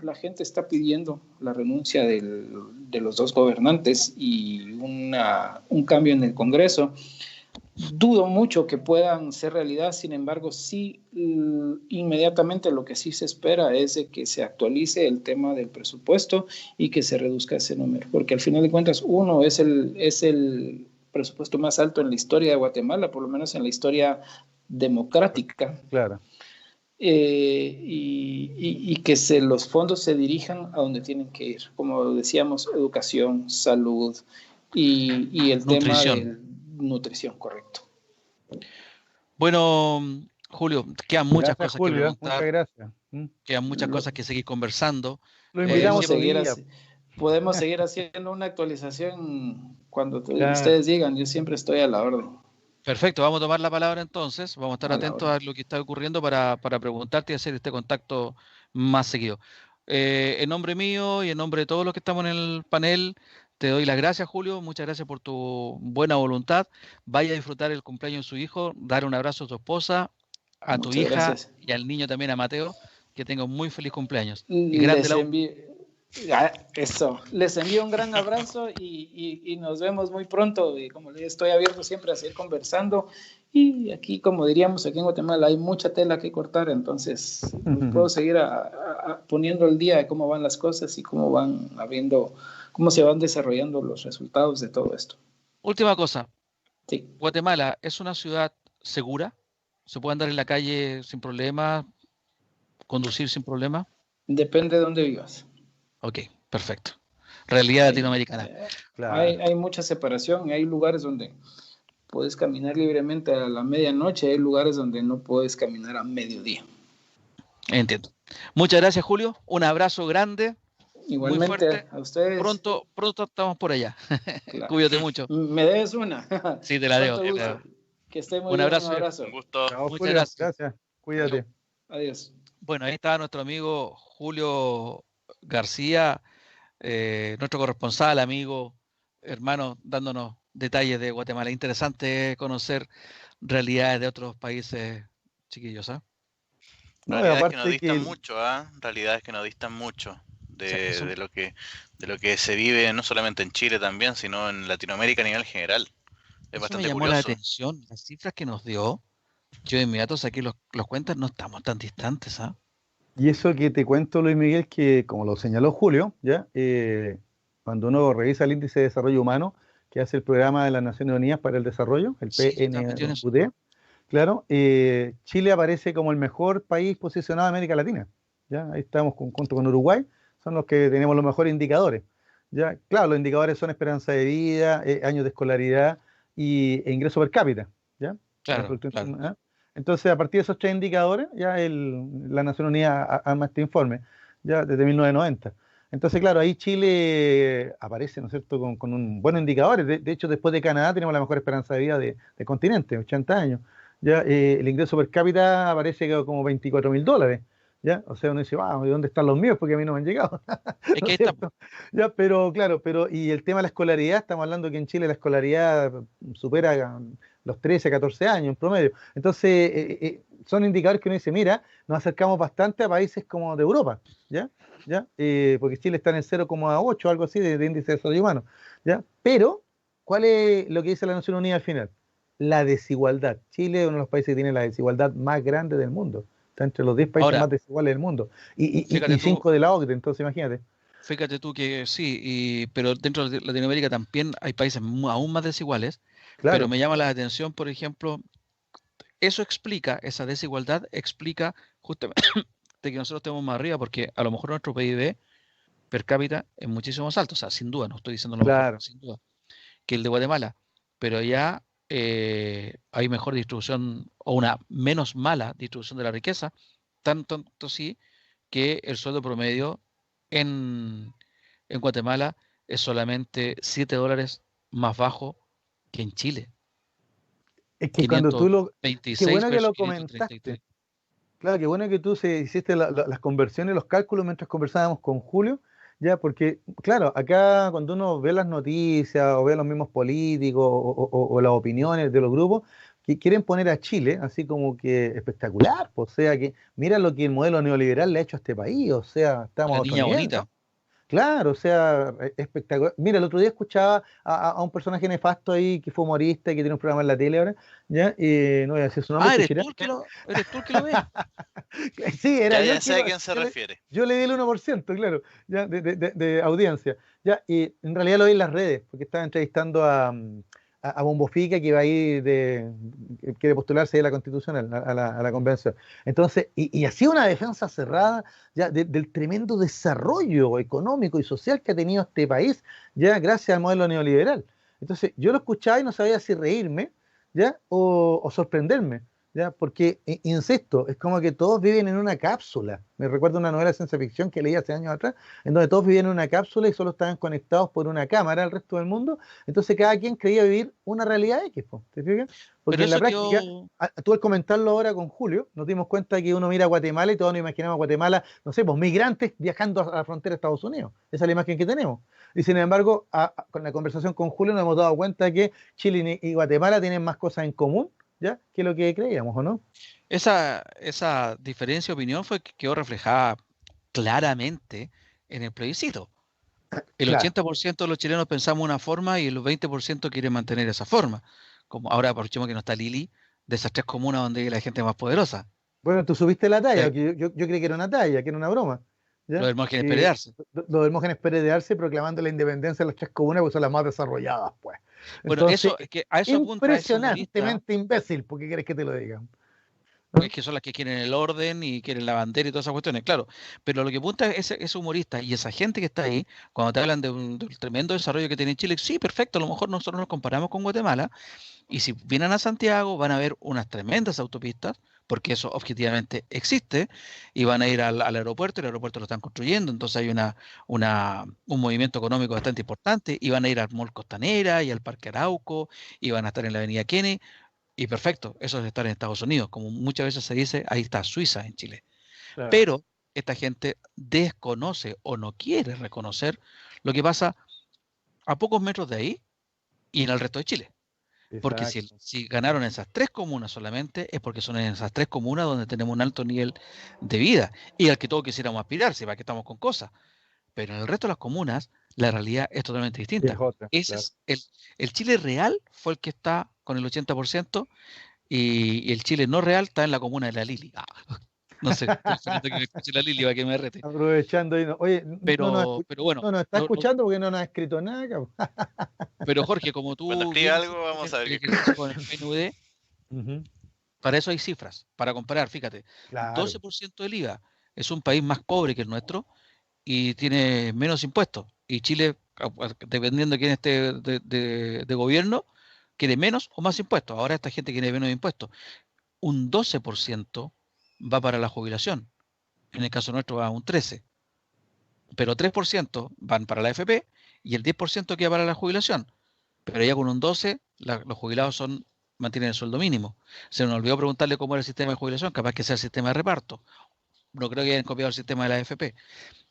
la gente está pidiendo la renuncia de los dos gobernantes y un cambio en el Congreso. Dudo mucho que puedan ser realidad, sin embargo, sí, inmediatamente lo que sí se espera es de que se actualice el tema del presupuesto y que se reduzca ese número, porque al final de cuentas, es el presupuesto más alto en la historia de Guatemala, por lo menos en la historia democrática. Claro. Y que los fondos se dirijan a donde tienen que ir, como decíamos, educación, salud y el tema de nutrición, correcto. Bueno, Julio, quedan muchas Gracias, cosas que Julio. Muchas preguntar, gracias. quedan muchas Lo, cosas que seguir conversando. Lo podemos invitamos otro Siempre, seguir día. así, podemos seguir haciendo una actualización cuando Claro. ustedes digan. Yo siempre estoy a la orden. perfecto, vamos a tomar la palabra entonces, vamos a estar A la atentos orden. a lo que está ocurriendo para preguntarte y hacer este contacto más seguido. En nombre mío y en nombre de todos los que estamos en el panel, te doy las gracias, Julio, muchas gracias por tu buena voluntad. Vaya a disfrutar el cumpleaños de su hijo, dar un abrazo a tu esposa, a tu Muchas hija gracias. y al niño también, a Mateo, que tenga un muy feliz cumpleaños. Y grande Les la U. envío, eso, les envío un gran abrazo y nos vemos muy pronto. Y como les estoy abierto siempre a seguir conversando. Y aquí, como diríamos aquí en Guatemala, hay mucha tela que cortar, entonces puedo seguir poniendo el día de cómo van las cosas y cómo van habiendo, cómo se van desarrollando los resultados de todo esto. Última cosa, Sí, Guatemala es una ciudad segura, se puede andar en la calle sin problema, conducir sin problema. depende de dónde vivas. Ok, perfecto. Realidad latinoamericana. Claro. Hay mucha separación, hay lugares donde puedes caminar libremente a la medianoche, hay lugares donde no puedes caminar a mediodía. Entiendo. Muchas gracias, Julio. Un abrazo grande, muy Igualmente fuerte. a ustedes. Pronto estamos por allá. Claro. Cuídate mucho. Me debes una. Sí, te la debo. ¿Cuánto gusto? Que esté muy Un bien, un abrazo. abrazo. Un gusto. Chao, Muchas Julio. gracias. Gracias. Cuídate. Adiós. Bueno, ahí está nuestro amigo Julio García, nuestro corresponsal, amigo, hermano, dándonos detalles de Guatemala. Interesante conocer realidades de otros países, chiquillos, ¿ah? No, y Realidades que nos aparte distan que mucho, ¿ah? Realidades que nos distan mucho O sea, que son- de lo que se vive no solamente en Chile también, sino en Latinoamérica a nivel general. Es Eso me bastante llamó la curioso. atención. Las cifras que nos dio, yo de inmediato saqué los cuentas, no estamos tan distantes, ¿ah? y eso que te cuento, Luis Miguel, que como lo señaló Julio, ya cuando uno revisa el índice de desarrollo humano que hace el programa de las Naciones Unidas para el Desarrollo, el Sí, yo estaba metido en eso. PNUD, claro, Chile aparece como el mejor país posicionado de América Latina. ¿Ya? Ahí estamos junto con Uruguay, son los que tenemos los mejores indicadores. ¿Ya? Claro, los indicadores son esperanza de vida, años de escolaridad e ingreso per cápita. ¿Ya? El Claro, Producto claro. Interno- ¿ah? Entonces, a partir de esos tres indicadores, ya la Nación Unida arma este informe, ya desde 1990. Entonces, claro, ahí Chile aparece, ¿no es cierto?, con un buenos indicadores. De hecho, después de Canadá tenemos la mejor esperanza de vida del continente, 80 años. Ya el ingreso per cápita aparece como $24.000, ¿ya? O sea, uno dice, wow, ¿y dónde están los míos? Porque a mí no me han llegado, Es ¿no que ahí es está. cierto? Ya, pero claro, y el tema de la escolaridad, estamos hablando que en Chile la escolaridad supera los 13, 14 años en promedio. Entonces, son indicadores que uno dice, mira, nos acercamos bastante a países como de Europa, ¿ya? ¿Ya? Porque Chile está en el 0,8, algo así, de índice de desarrollo humano, ¿ya? Pero, ¿cuál es lo que dice la Nación Unida al final? La desigualdad. Chile es uno de los países que tiene la desigualdad más grande del mundo. Está entre los 10 países Ahora, más desiguales del mundo. Y fíjate tú, 5 de la OCDE, entonces imagínate. fíjate tú que sí, pero dentro de Latinoamérica también hay países aún más desiguales, pero Claro, me llama la atención, por ejemplo, eso explica, esa desigualdad explica justamente que nosotros estemos más arriba, porque a lo mejor nuestro PIB per cápita es muchísimo más alto, o sea, sin duda, no estoy diciendo lo mejor, claro. sin duda, que el de Guatemala, pero ya hay mejor distribución o una menos mala distribución de la riqueza, tanto sí que el sueldo promedio en, en Guatemala es solamente $7 más bajo que en Chile, Es que cuando tú lo... Qué 526 bueno que versus lo 533. comentaste. Claro, qué bueno que tú hiciste las conversiones, los cálculos mientras conversábamos con Julio, ya, porque, claro, acá cuando uno ve las noticias o ve a los mismos políticos o las opiniones de los grupos, que quieren poner a Chile así como que espectacular, pues, o sea, que mira lo que el modelo neoliberal le ha hecho a este país, o sea, estamos La a otro niña nivel, ¿no? bonita. Claro, o sea, espectacular. Mira, el otro día escuchaba a un personaje nefasto ahí que fue humorista y que tiene un programa en la tele ahora, ¿ya? No voy a decir su nombre, Ah, eres Sechirá. tú eres tú el que lo ves. Sí, era yo Ya el que sé a quién se yo refiere. yo le di el 1%, claro, ya, de audiencia. Ya, y en realidad lo vi en las redes, porque estaba entrevistando a Bombo Fica, que va a ir que quiere postularse a la Constitucional, a la convención. Entonces, y hacía una defensa cerrada ya del tremendo desarrollo económico y social que ha tenido este país, ya gracias al modelo neoliberal. Entonces, yo lo escuchaba y no sabía si reírme, ¿ya? O sorprenderme. ¿ya? Porque, insisto, es como que todos viven en una cápsula. Me recuerdo una novela de ciencia ficción que leí hace años atrás, en donde todos vivían en una cápsula y solo estaban conectados por una cámara al resto del mundo. Entonces cada quien creía vivir una realidad X, po, ¿te fijas? Porque Pero en la eso práctica, quedó, tú al comentarlo ahora con Julio, nos dimos cuenta que uno mira Guatemala y todos nos imaginamos a Guatemala, no sé, pues migrantes viajando a la frontera de Estados Unidos. Esa es la imagen que tenemos. Y sin embargo, con la conversación con Julio nos hemos dado cuenta que Chile y Guatemala tienen más cosas en común, ¿ya? Que lo que creíamos, ¿o no? esa diferencia de opinión fue que quedó reflejada claramente en el plebiscito. El Claro. 80% de los chilenos pensamos una forma y el 20% quiere mantener esa forma. Como ahora aprovechemos que no está Lili, de esas tres comunas donde hay la gente más poderosa. Bueno, tú subiste la talla, Eh, que yo creí que era una talla, que era una broma, Los ¿ya? Hermógenes Peredarse. Los Hermógenes Pérez de Arce proclamando la independencia de las tres comunas, porque son las más desarrolladas, pues. Bueno, Entonces, eso, es que a eso apunta ese humorista, impresionantemente imbécil, ¿por qué quieres que te lo digan? es que son las que quieren el orden y quieren la bandera y todas esas cuestiones, claro. Pero lo que apunta ese humorista y esa gente que está ahí, cuando te hablan del tremendo desarrollo que tiene Chile, sí, perfecto, a lo mejor nosotros nos comparamos con Guatemala, y si vienen a Santiago van a ver unas tremendas autopistas, porque eso objetivamente existe, y van a ir al aeropuerto, y el aeropuerto lo están construyendo, entonces hay un movimiento económico bastante importante, y van a ir al Mall Costanera y al Parque Arauco, y van a estar en la Avenida Kennedy, y perfecto, eso es estar en Estados Unidos, como muchas veces se dice, ahí está Suiza en Chile. Claro, Pero esta gente desconoce o no quiere reconocer lo que pasa a pocos metros de ahí y en el resto de Chile. Porque exacto. si ganaron esas tres comunas solamente, es porque son en esas tres comunas donde tenemos un alto nivel de vida y al que todos quisiéramos aspirar, si para que estamos con cosas. Pero en el resto de las comunas, la realidad es totalmente Es distinta. otra, Ese claro. es el Chile real fue el que está con el 80% y el Chile no real está en la comuna de La Lili. No sé, estoy esperando que me escuche La Lili para que me rete. Aprovechando, oye, Pero bueno, no nos está escuchando porque no nos ha escrito nada, cabrón. pero Jorge, como Cuando tú escriba bien algo, hiciste vamos a ver el qué ejercicio escribe. con el PNUD, Ujú, para eso hay cifras, para comparar, fíjate, claro. 12% del IVA es un país más pobre que el nuestro y tiene menos impuestos. Y Chile, dependiendo de quién esté de gobierno, quiere menos o más impuestos. Ahora esta gente quiere menos impuestos. Un 12% va para la jubilación. En el caso nuestro va a un 13%. Pero 3% van para la AFP y el 10% queda para la jubilación. Pero ya con un 12, los jubilados mantienen el sueldo mínimo. Se nos olvidó preguntarle cómo era el sistema de jubilación, capaz que sea el sistema de reparto. No creo que hayan copiado el sistema de la AFP.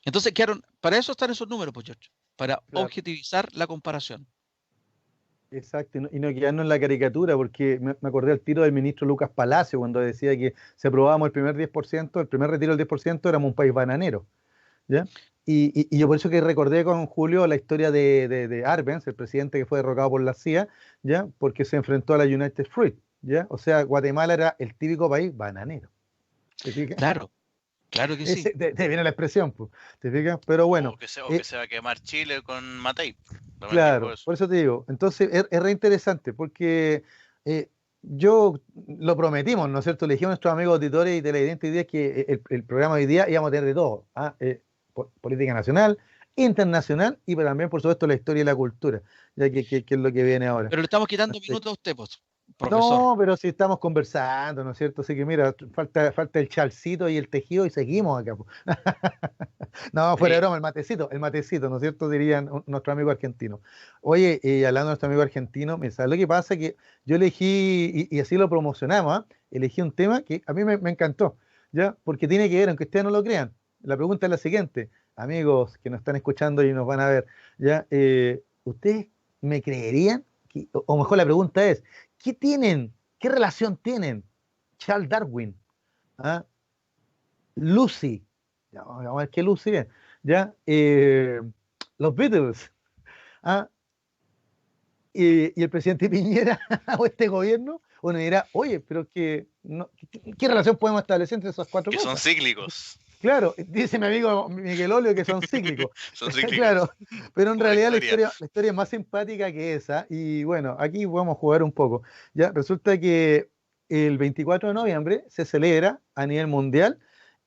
Entonces quedaron, para eso están esos números, pues, George, para Claro. objetivizar la comparación. Exacto, y no quedarnos en la caricatura, porque me acordé al tiro del ministro Lucas Palacio cuando decía que si aprobábamos el primer 10%, el primer retiro del 10%, éramos un país bananero, ¿ya? Y yo por eso que recordé con Julio la historia de Arbenz, el presidente que fue derrocado por la CIA, ¿ya? Porque se enfrentó a la United Fruit, ¿ya? O sea, Guatemala era el típico país bananero, ¿te fijas? Claro, claro que sí. Te viene la expresión, pues, ¿te fijas? Pero bueno, O que se va a quemar Chile con Matei. También dijo claro, eso. por eso te digo. Entonces es re interesante porque eh, yo lo prometimos, ¿no es cierto? Le dijimos a nuestros amigos auditores y televidentes hoy día que el programa de hoy día íbamos a tener de todo. Política nacional, internacional y pero también, por supuesto, la historia y la cultura, ya que es lo que viene ahora. Pero le estamos quitando Así minutos a usted, pues, profesor. no, pero si estamos conversando, ¿no es cierto? Así que mira, falta el chalcito y el tejido y seguimos acá, po. No, fuera de Sí. broma, el matecito, ¿no es cierto? Dirían nuestro amigo argentino. Oye, hablando de nuestro amigo argentino, ¿sabes lo que pasa? Que yo elegí, y así lo promocionamos, ¿ah? Elegí un tema que a mí me encantó, ¿ya? Porque tiene que ver, aunque ustedes no lo crean. La pregunta es la siguiente, amigos que nos están escuchando y nos van a ver, ¿ya? ¿Ustedes me creerían? O mejor la pregunta es, ¿qué tienen? ¿Qué relación tienen Charles Darwin? ¿Ah? Lucy, ya, vamos a ver qué Lucy es, ¿ya? Los Beatles, ¿ah? Y el presidente Piñera o este gobierno, uno dirá, oye, pero ¿qué relación podemos establecer entre esas cuatro Que son cosas? cíclicos. Claro, dice mi amigo Miguel Olio que son cíclicos. Son cíclicos. Claro, pero en Como la realidad historia. la historia es más simpática que esa. Y bueno, aquí vamos a jugar un poco. Ya, resulta que el 24 de noviembre se celebra a nivel mundial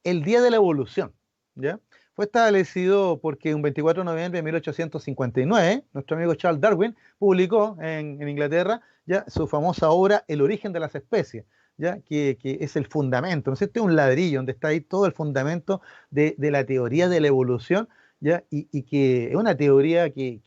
el Día de la Evolución. ¿Ya? Fue establecido porque un 24 de noviembre de 1859, nuestro amigo Charles Darwin publicó en Inglaterra ya su famosa obra El origen de las especies. ¿ya? Que es el fundamento, ¿no es cierto? Es un ladrillo donde está ahí todo el fundamento de la teoría de la evolución, ¿ya? Y que es una teoría que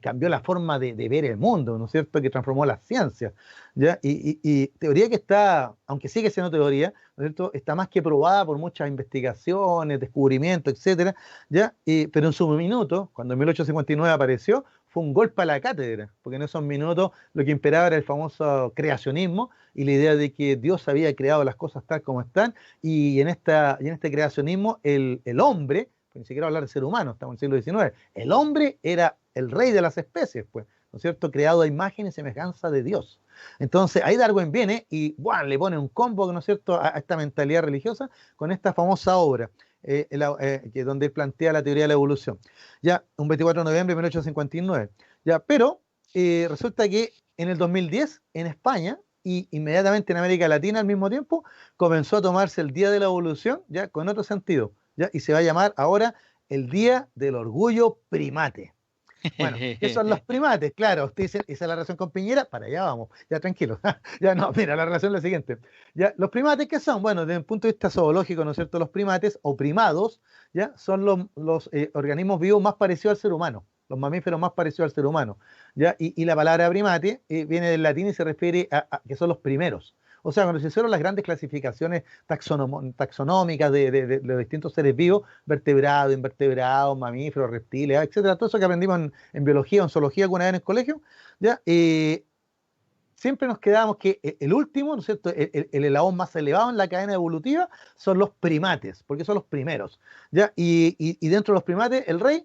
cambió la forma de ver el mundo, ¿no es cierto? Que transformó las ciencias, ¿ya? Y teoría que está, aunque sigue siendo teoría, ¿no es cierto? Está más que probada por muchas investigaciones, descubrimientos, etcétera, ¿ya? Pero en su minuto, cuando en 1859 apareció, fue un golpe a la cátedra, porque en esos minutos lo que imperaba era el famoso creacionismo y la idea de que Dios había creado las cosas tal como están, y en este creacionismo el hombre, pues ni siquiera hablar de ser humano, estamos en el siglo XIX, el hombre era el rey de las especies, pues, ¿no es cierto?, creado a imagen y semejanza de Dios. Entonces ahí Darwin viene y ¡buah!, le pone un combo, ¿no es cierto?, a esta mentalidad religiosa con esta famosa obra, donde él plantea la teoría de la evolución. Ya, un 24 de noviembre de 1859. Ya, pero resulta que en el 2010, en España, y inmediatamente en América Latina al mismo tiempo, comenzó a tomarse el Día de la Evolución, ya con otro sentido, ya, y se va a llamar ahora el Día del Orgullo Primate. Bueno, ¿qué son los primates? Claro, usted dice, esa es la relación con Piñera, para allá vamos, ya tranquilo. Ya no, mira, la relación es la siguiente. Ya, los primates, ¿qué son? Bueno, desde un punto de vista zoológico, ¿no es cierto? Los primates o primados, ya, son los organismos vivos más parecidos al ser humano, los mamíferos más parecidos al ser humano, ya, y la palabra primate viene del latín y se refiere a que son los primeros. O sea, cuando se hicieron las grandes clasificaciones taxonómicas de los distintos seres vivos, vertebrados, invertebrados, mamíferos, reptiles, etcétera, todo eso que aprendimos en biología o en zoología alguna vez en el colegio, ¿ya? Siempre nos quedábamos que el último, ¿no es cierto?, el eslabón más elevado en la cadena evolutiva son los primates, porque son los primeros, ¿ya? Y dentro de los primates, el rey,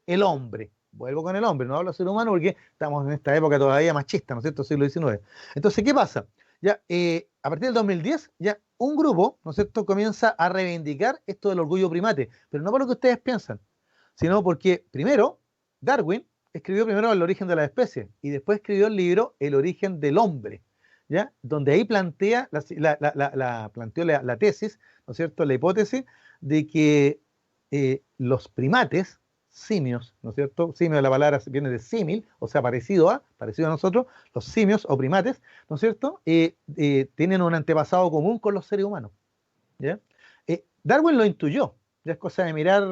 el hombre. Vuelvo con el hombre, no hablo de ser humano porque estamos en esta época todavía machista, ¿no es cierto?, siglo XIX. Entonces, ¿qué pasa? Ya, a partir del 2010, ya un grupo, ¿no es cierto?, comienza a reivindicar esto del orgullo primate, pero no por lo que ustedes piensan, sino porque primero Darwin escribió primero El origen de las especies y después escribió el libro El origen del hombre, ¿ya? Donde ahí plantea planteó la tesis, ¿no es cierto?, la hipótesis de que los primates, simios, ¿no es cierto? Simio, la palabra viene de símil, o sea, parecido a nosotros, los simios o primates, ¿no es cierto?, tienen un antepasado común con los seres humanos, ¿ya? Darwin lo intuyó, ya es cosa de mirar,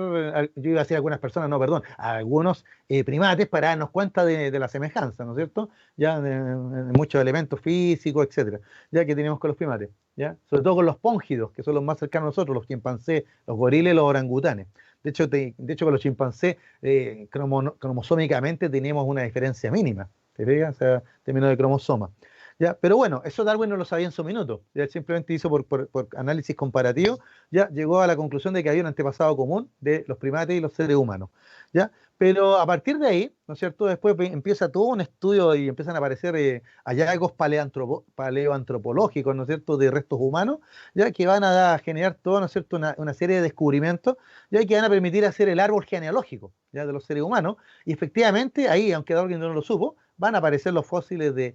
yo iba a decir a algunas personas, no, perdón, a algunos primates para darnos cuenta de la semejanza, ¿no es cierto?, ya de muchos elementos físicos, etcétera, ya que tenemos con los primates, ya, sobre todo con los póngidos, que son los más cercanos a nosotros, los chimpancés, los gorilas y los orangutanes. De hecho, con los chimpancés, cromosómicamente tenemos una diferencia mínima, ¿te fijas? O sea, en términos de cromosoma. ¿Ya? Pero bueno, eso Darwin no lo sabía en su minuto. Ya él simplemente hizo por análisis comparativo, ya llegó a la conclusión de que había un antepasado común de los primates y los seres humanos, ¿ya? Pero a partir de ahí, ¿no es cierto?, después empieza todo un estudio y empiezan a aparecer hallazgos paleoantropológicos, ¿no es cierto?, de restos humanos, ya que van a generar todo, ¿no es cierto?, una serie de descubrimientos, ya que van a permitir hacer el árbol genealógico, ya, de los seres humanos, y efectivamente ahí, aunque Darwin no lo supo, van a aparecer los fósiles de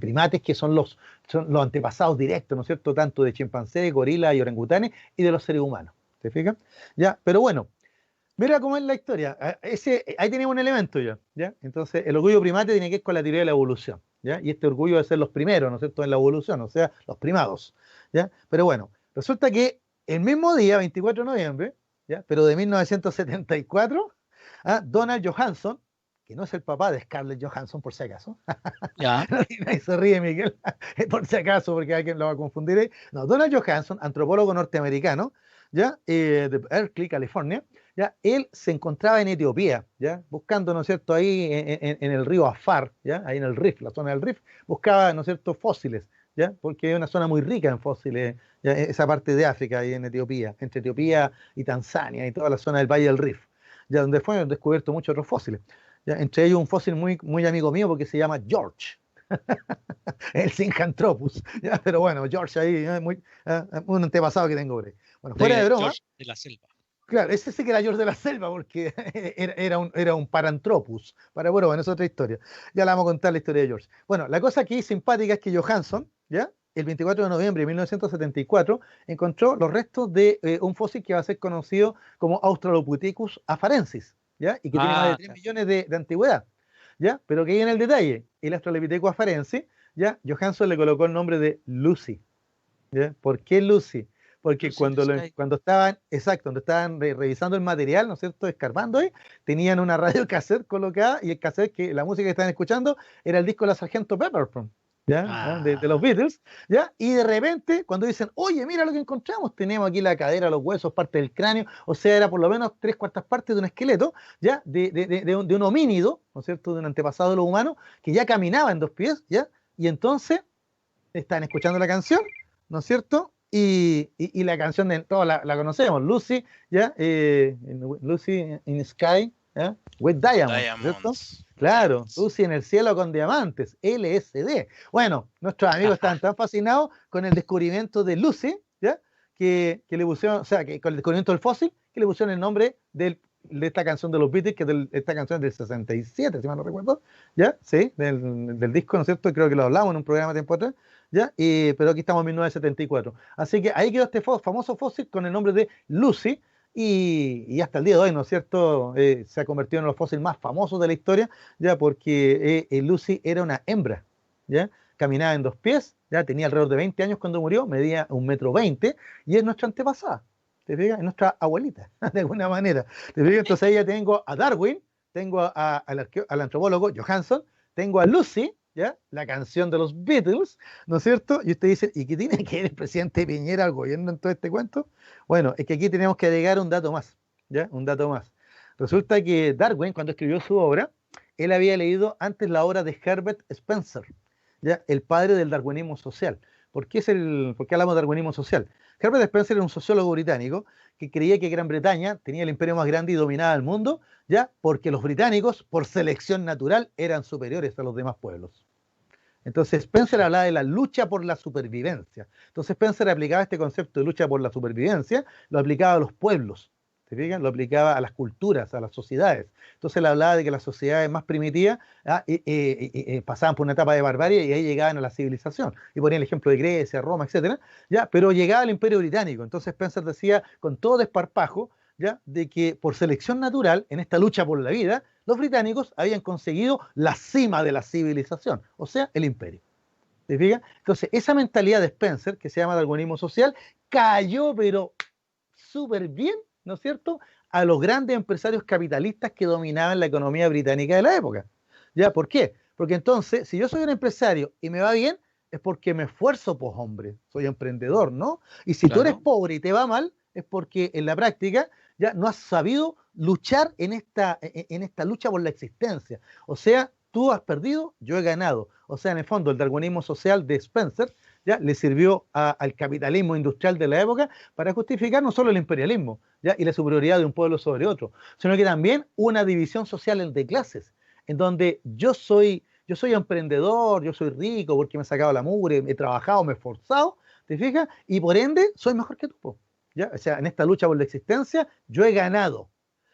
primates que son los antepasados directos, ¿no es cierto?, tanto de chimpancés, gorilas y orangutanes, y de los seres humanos. ¿Te fijas? Ya, pero bueno, mira cómo es la historia. Ahí tenemos un elemento ya, ¿ya? Entonces, el orgullo primate tiene que ver con la teoría de la evolución, ¿ya? Y este orgullo de ser los primeros, ¿no es cierto?, en la evolución, o sea, los primados, ¿ya? Pero bueno, resulta que el mismo día, 24 de noviembre, ¿ya?, pero de 1974, Donald Johanson, que no es el papá de Scarlett Johansson, por si acaso. Ya. Ahí se ríe Miguel, por si acaso, porque alguien lo va a confundir ahí. No, Donald Johanson, antropólogo norteamericano, ¿ya? De Berkeley, California, ¿ya? Él se encontraba en Etiopía, ¿ya?, buscando, ¿no es cierto?, ahí en el río Afar, ¿ya?, ahí en el Rif, la zona del Rif, buscaba, ¿no es cierto?, fósiles, ¿ya?, porque es una zona muy rica en fósiles, ¿ya?, esa parte de África, ahí en Etiopía, entre Etiopía y Tanzania y toda la zona del Valle del Rif, ya, donde fueron descubiertos muchos otros fósiles. ¿Ya? Entre ellos un fósil muy, muy amigo mío porque se llama George, el Sinjanthropus, ¿ya? Pero bueno, George ahí, un antepasado que tengo por ahí. Bueno, fuera de broma, George de la Selva. claro, ese sí que era George de la Selva porque era un Paranthropus, bueno, es otra historia, ya le vamos a contar la historia de George. Bueno, la cosa aquí simpática es que Johansson, ¿ya?, el 24 de noviembre de 1974, encontró los restos de un fósil que va a ser conocido como Australopithecus afarensis, ¿ya?, y que tiene más de 3 millones de antigüedad, ¿ya? Pero que hay en el detalle, el Australopithecus afarensis, ya, Johansson le colocó el nombre de Lucy. ¿Ya? ¿Por qué Lucy? Porque Lucy in the Sky. cuando estaban, exacto, cuando estaban revisando el material, ¿no es cierto?, escarbando ahí, tenían una radio cassette colocada y el cassette, que la música que estaban escuchando era el disco de la Sargento Pepper, ¿ya? De los Beatles, ¿ya? Y de repente, cuando dicen, oye, mira lo que encontramos, tenemos aquí la cadera, los huesos, parte del cráneo, o sea, era por lo menos 3/4 partes de un esqueleto, ¿ya? De un homínido, ¿no es cierto?, de un antepasado de los humanos, que ya caminaba en 2 pies, ¿ya? Y entonces, están escuchando la canción, ¿no es cierto? Y la canción de todos la conocemos, Lucy, ¿ya? Lucy in the Sky, ¿ya? With Diamonds, ¿cierto? Diamonds. Claro, Diamonds. Lucy en el cielo con diamantes, LSD. Bueno, nuestros amigos estaban tan fascinados con el descubrimiento de Lucy, ¿ya? Que le pusieron, o sea, que con el descubrimiento del fósil, que le pusieron el nombre de esta canción de los Beatles, que esta canción es del 67, si mal no recuerdo, ¿ya? Sí, del disco, ¿no es cierto? Creo que lo hablamos en un programa tiempo atrás, ¿ya? Pero aquí estamos en 1974. Así que ahí quedó este famoso fósil con el nombre de Lucy, y hasta el día de hoy, ¿no es cierto?, se ha convertido en los fósiles más famosos de la historia, ya, porque Lucy era una hembra, ¿ya? Caminaba en 2 pies, ya tenía alrededor de 20 años cuando murió, medía 1,20 m, y es nuestra antepasada, ¿te fijas? Es nuestra abuelita, de alguna manera, ¿te fijas? Entonces ahí ya tengo a Darwin, tengo al antropólogo Johansson, tengo a Lucy, ¿ya? La canción de los Beatles, ¿no es cierto? Y usted dice, ¿y qué tiene que ver el presidente Piñera al gobierno en todo este cuento? Bueno, es que aquí tenemos que agregar un dato más, ¿ya? Un dato más. Resulta que Darwin, cuando escribió su obra, él había leído antes la obra de Herbert Spencer, ¿ya? El padre del darwinismo social. ¿Por qué hablamos de darwinismo social? Herbert Spencer era un sociólogo británico que creía que Gran Bretaña tenía el imperio más grande y dominaba el mundo, ¿ya? Porque los británicos, por selección natural, eran superiores a los demás pueblos. Entonces Spencer hablaba de la lucha por la supervivencia. Entonces Spencer aplicaba este concepto de lucha por la supervivencia, lo aplicaba a los pueblos, ¿te fijas? Lo aplicaba a las culturas, a las sociedades. Entonces él hablaba de que las sociedades más primitivas pasaban por una etapa de barbarie y ahí llegaban a la civilización. Y ponía el ejemplo de Grecia, Roma, etcétera, ¿ya? Pero llegaba al Imperio Británico. Entonces Spencer decía con todo desparpajo, ¿ya? De que por selección natural, en esta lucha por la vida, los británicos habían conseguido la cima de la civilización, o sea, el imperio. ¿Te fijas? Entonces, esa mentalidad de Spencer, que se llama darwinismo social, cayó, pero súper bien, ¿no es cierto?, a los grandes empresarios capitalistas que dominaban la economía británica de la época. ¿Ya? ¿Por qué? Porque entonces, si yo soy un empresario y me va bien, es porque me esfuerzo, pues hombre, soy emprendedor, ¿no? Y si tú eres Claro. pobre y te va mal, es porque en la práctica ya no has sabido luchar en esta lucha por la existencia. O sea, tú has perdido, yo he ganado. O sea, en el fondo, el darwinismo social de Spencer ya le sirvió al capitalismo industrial de la época para justificar no solo el imperialismo, ¿ya? Y la superioridad de un pueblo sobre otro, sino que también una división social de clases, en donde yo soy emprendedor, yo soy rico porque me he sacado la mugre, he trabajado, me he esforzado, ¿te fijas? Y por ende, soy mejor que tú, ¿ya? O sea, en esta lucha por la existencia, yo he ganado.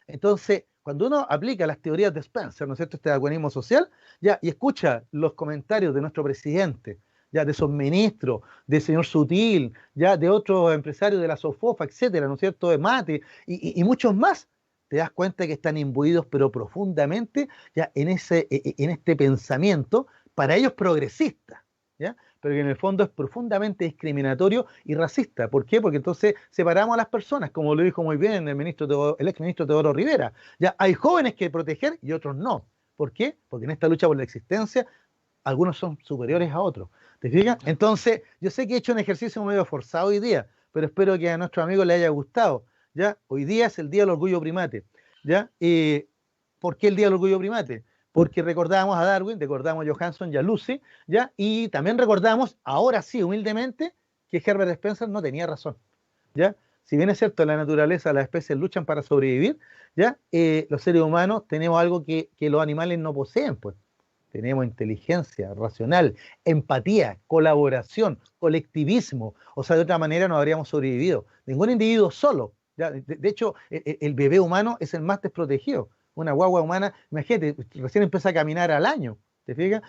Entonces, cuando uno aplica las teorías de Spencer, ¿no es cierto?, este darwinismo social, ya, y escucha los comentarios de nuestro presidente, ya, de sus ministros, del señor Sutil, ya, de otros empresarios de la SOFOFA, etcétera, ¿no es cierto?, de Mate, y muchos más, te das cuenta que están imbuidos, pero profundamente, ya, en este pensamiento, para ellos progresista, ¿ya? Pero que en el fondo es profundamente discriminatorio y racista. ¿Por qué? Porque entonces separamos a las personas, como lo dijo muy bien el exministro Teodoro Rivera. Ya hay jóvenes que proteger y otros no. ¿Por qué? Porque en esta lucha por la existencia, algunos son superiores a otros. ¿Te fijas? Entonces, yo sé que he hecho un ejercicio medio forzado hoy día, pero espero que a nuestros amigos les haya gustado. ¿Ya? Hoy día es el Día del Orgullo Primate. ¿Ya? ¿Por qué el Día del Orgullo Primate? Porque recordamos a Darwin, recordamos a Johansson y a Lucy, ¿ya? Y también recordamos, ahora sí, humildemente, que Herbert Spencer no tenía razón, ¿ya? Si bien es cierto, en la naturaleza las especies luchan para sobrevivir, ¿ya? Los seres humanos tenemos algo que los animales no poseen, pues. Tenemos inteligencia racional, empatía, colaboración, colectivismo. O sea, de otra manera no habríamos sobrevivido. Ningún individuo solo. ¿Ya? De hecho, el bebé humano es el más desprotegido. Una guagua humana, imagínate, recién empieza a caminar al año, ¿te fijas?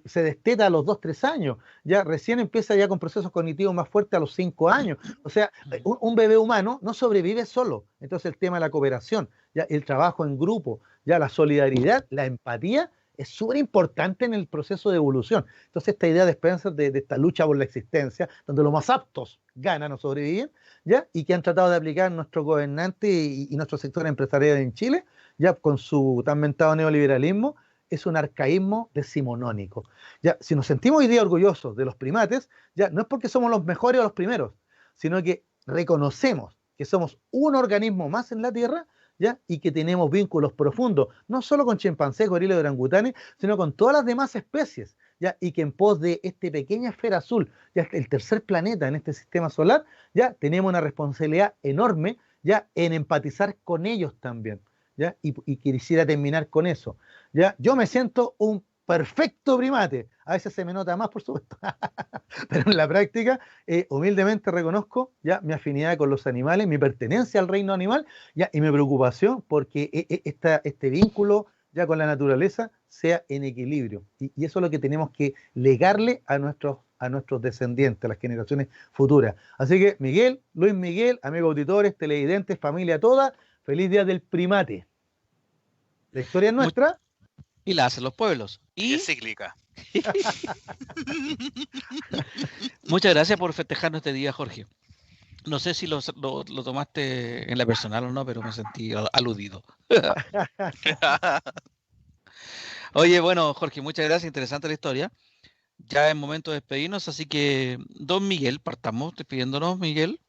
Se desteta a los 2, 3 años, ya recién empieza ya con procesos cognitivos más fuertes a los 5 años. O sea, un bebé humano no sobrevive solo. Entonces el tema de la cooperación, ya el trabajo en grupo, ya la solidaridad, la empatía, es súper importante en el proceso de evolución. Entonces, esta idea de Spencer de esta lucha por la existencia, donde los más aptos ganan o sobreviven, ¿ya? Y que han tratado de aplicar nuestros gobernantes y nuestro sector empresarial en Chile, ya con su tan mentado neoliberalismo, es un arcaísmo decimonónico. Ya, si nos sentimos hoy día orgullosos de los primates, ya no es porque somos los mejores o los primeros, sino que reconocemos que somos un organismo más en la Tierra, ¿ya? Y que tenemos vínculos profundos, no solo con chimpancés, gorilas y orangutanes, sino con todas las demás especies, ¿ya? Y que en pos de esta pequeña esfera azul, ya el tercer planeta en este sistema solar, ya tenemos una responsabilidad enorme, ya en empatizar con ellos también, ¿ya? Y quisiera terminar con eso, ¿ya? Yo me siento un perfecto primate, a veces se me nota más, por supuesto, pero en la práctica, humildemente reconozco ya mi afinidad con los animales, mi pertenencia al reino animal, ya, y mi preocupación porque este vínculo ya con la naturaleza sea en equilibrio. Y eso es lo que tenemos que legarle a nuestros descendientes, a las generaciones futuras. Así que Miguel, Luis Miguel, amigos auditores, televidentes, familia toda, feliz día del primate. La historia es nuestra. Y la hacen los pueblos. Y es cíclica. Muchas gracias por festejarnos este día, Jorge. No sé si lo tomaste en la personal o no, pero me sentí aludido. Oye, bueno, Jorge, muchas gracias. Interesante la historia. Ya es momento de despedirnos, así que, don Miguel, partamos despidiéndonos, Miguel.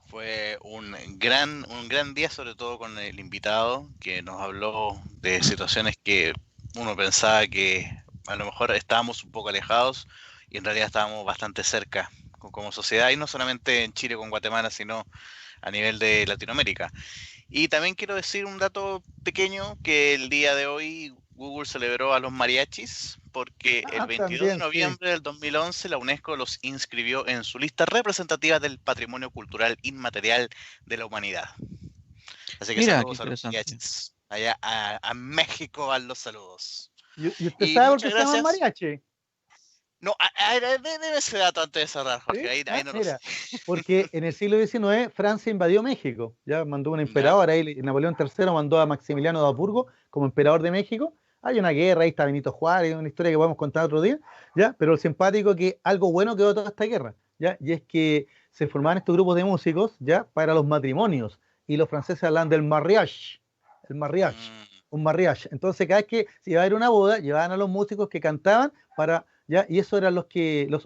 Fue un gran día, sobre todo con el invitado, que nos habló de situaciones que uno pensaba que a lo mejor estábamos un poco alejados y en realidad estábamos bastante cerca como sociedad, y no solamente en Chile con Guatemala, sino a nivel de Latinoamérica. Y también quiero decir un dato pequeño, que el día de hoy Google celebró a los mariachis porque el 22 de noviembre del 2011 la UNESCO los inscribió en su lista representativa del patrimonio cultural inmaterial de la humanidad. Así que saludos a los mariachis. Allá a México van los saludos. ¿Y usted sabe por qué se llama mariachi? No, debe ese dato antes de cerrar, Jorge. ¿Sí? Ahí no lo sé. Porque en el siglo XIX Francia invadió México. Ya mandó un emperador, ahí Napoleón III mandó a Maximiliano de Habsburgo como emperador de México. Hay una guerra, ahí está Benito Juárez, una historia que podemos contar otro día, ¿ya? Pero lo simpático que algo bueno quedó de toda esta guerra, ¿ya? Y es que se formaban estos grupos de músicos, ¿ya? Para los matrimonios, y los franceses hablan del mariage, un mariage. Entonces cada vez que se iba a ir una boda, llevaban a los músicos que cantaban para, ¿ya? Y eso eran los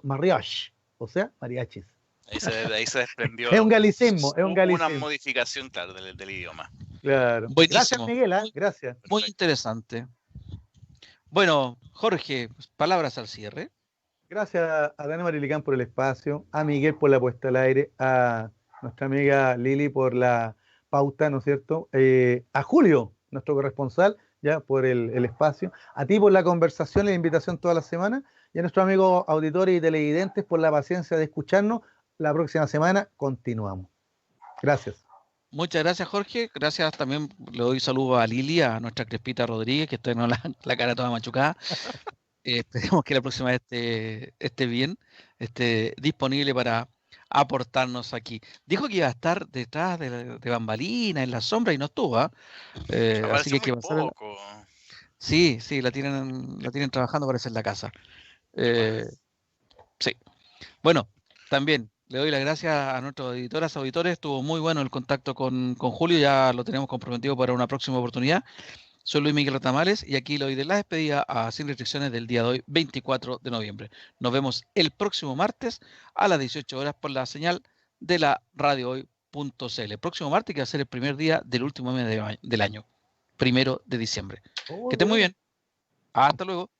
mariage, o sea, mariachis. Ahí se desprendió. Es un galicismo, Una modificación, claro, del idioma. Claro. Buenísimo. Gracias, Miguel, ¿eh? Gracias. Muy interesante. Bueno, Jorge, palabras al cierre. Gracias a Dani Marilicán por el espacio, a Miguel por la puesta al aire, a nuestra amiga Lili por la pauta, ¿no es cierto? A Julio, nuestro corresponsal, ya por el espacio, a ti por la conversación y la invitación toda la semana, y a nuestros amigos auditores y televidentes por la paciencia de escucharnos. La próxima semana continuamos. Gracias. Muchas gracias, Jorge. Gracias también, le doy saludos a Lili, a nuestra Crespita Rodríguez, que está con la cara toda machucada. Esperemos que la próxima vez esté bien, esté disponible para aportarnos aquí. Dijo que iba a estar detrás de bambalina, en la sombra, y no estuvo, ¿eh? Así que hay que pasar. Sí, la tienen trabajando, parece, en la casa. Sí. Bueno, también le doy las gracias a nuestros editoras, auditores. Estuvo muy bueno el contacto con Julio, ya lo tenemos comprometido para una próxima oportunidad. Soy Luis Miguel Ratamales y aquí le doy de la despedida a Sin Restricciones del día de hoy, 24 de noviembre. Nos vemos el próximo martes a las 18 horas por la señal de la radiohoy.cl. El próximo martes, que va a ser el primer día del último mes del año, 1 de diciembre. Que estén muy bien. Hasta luego.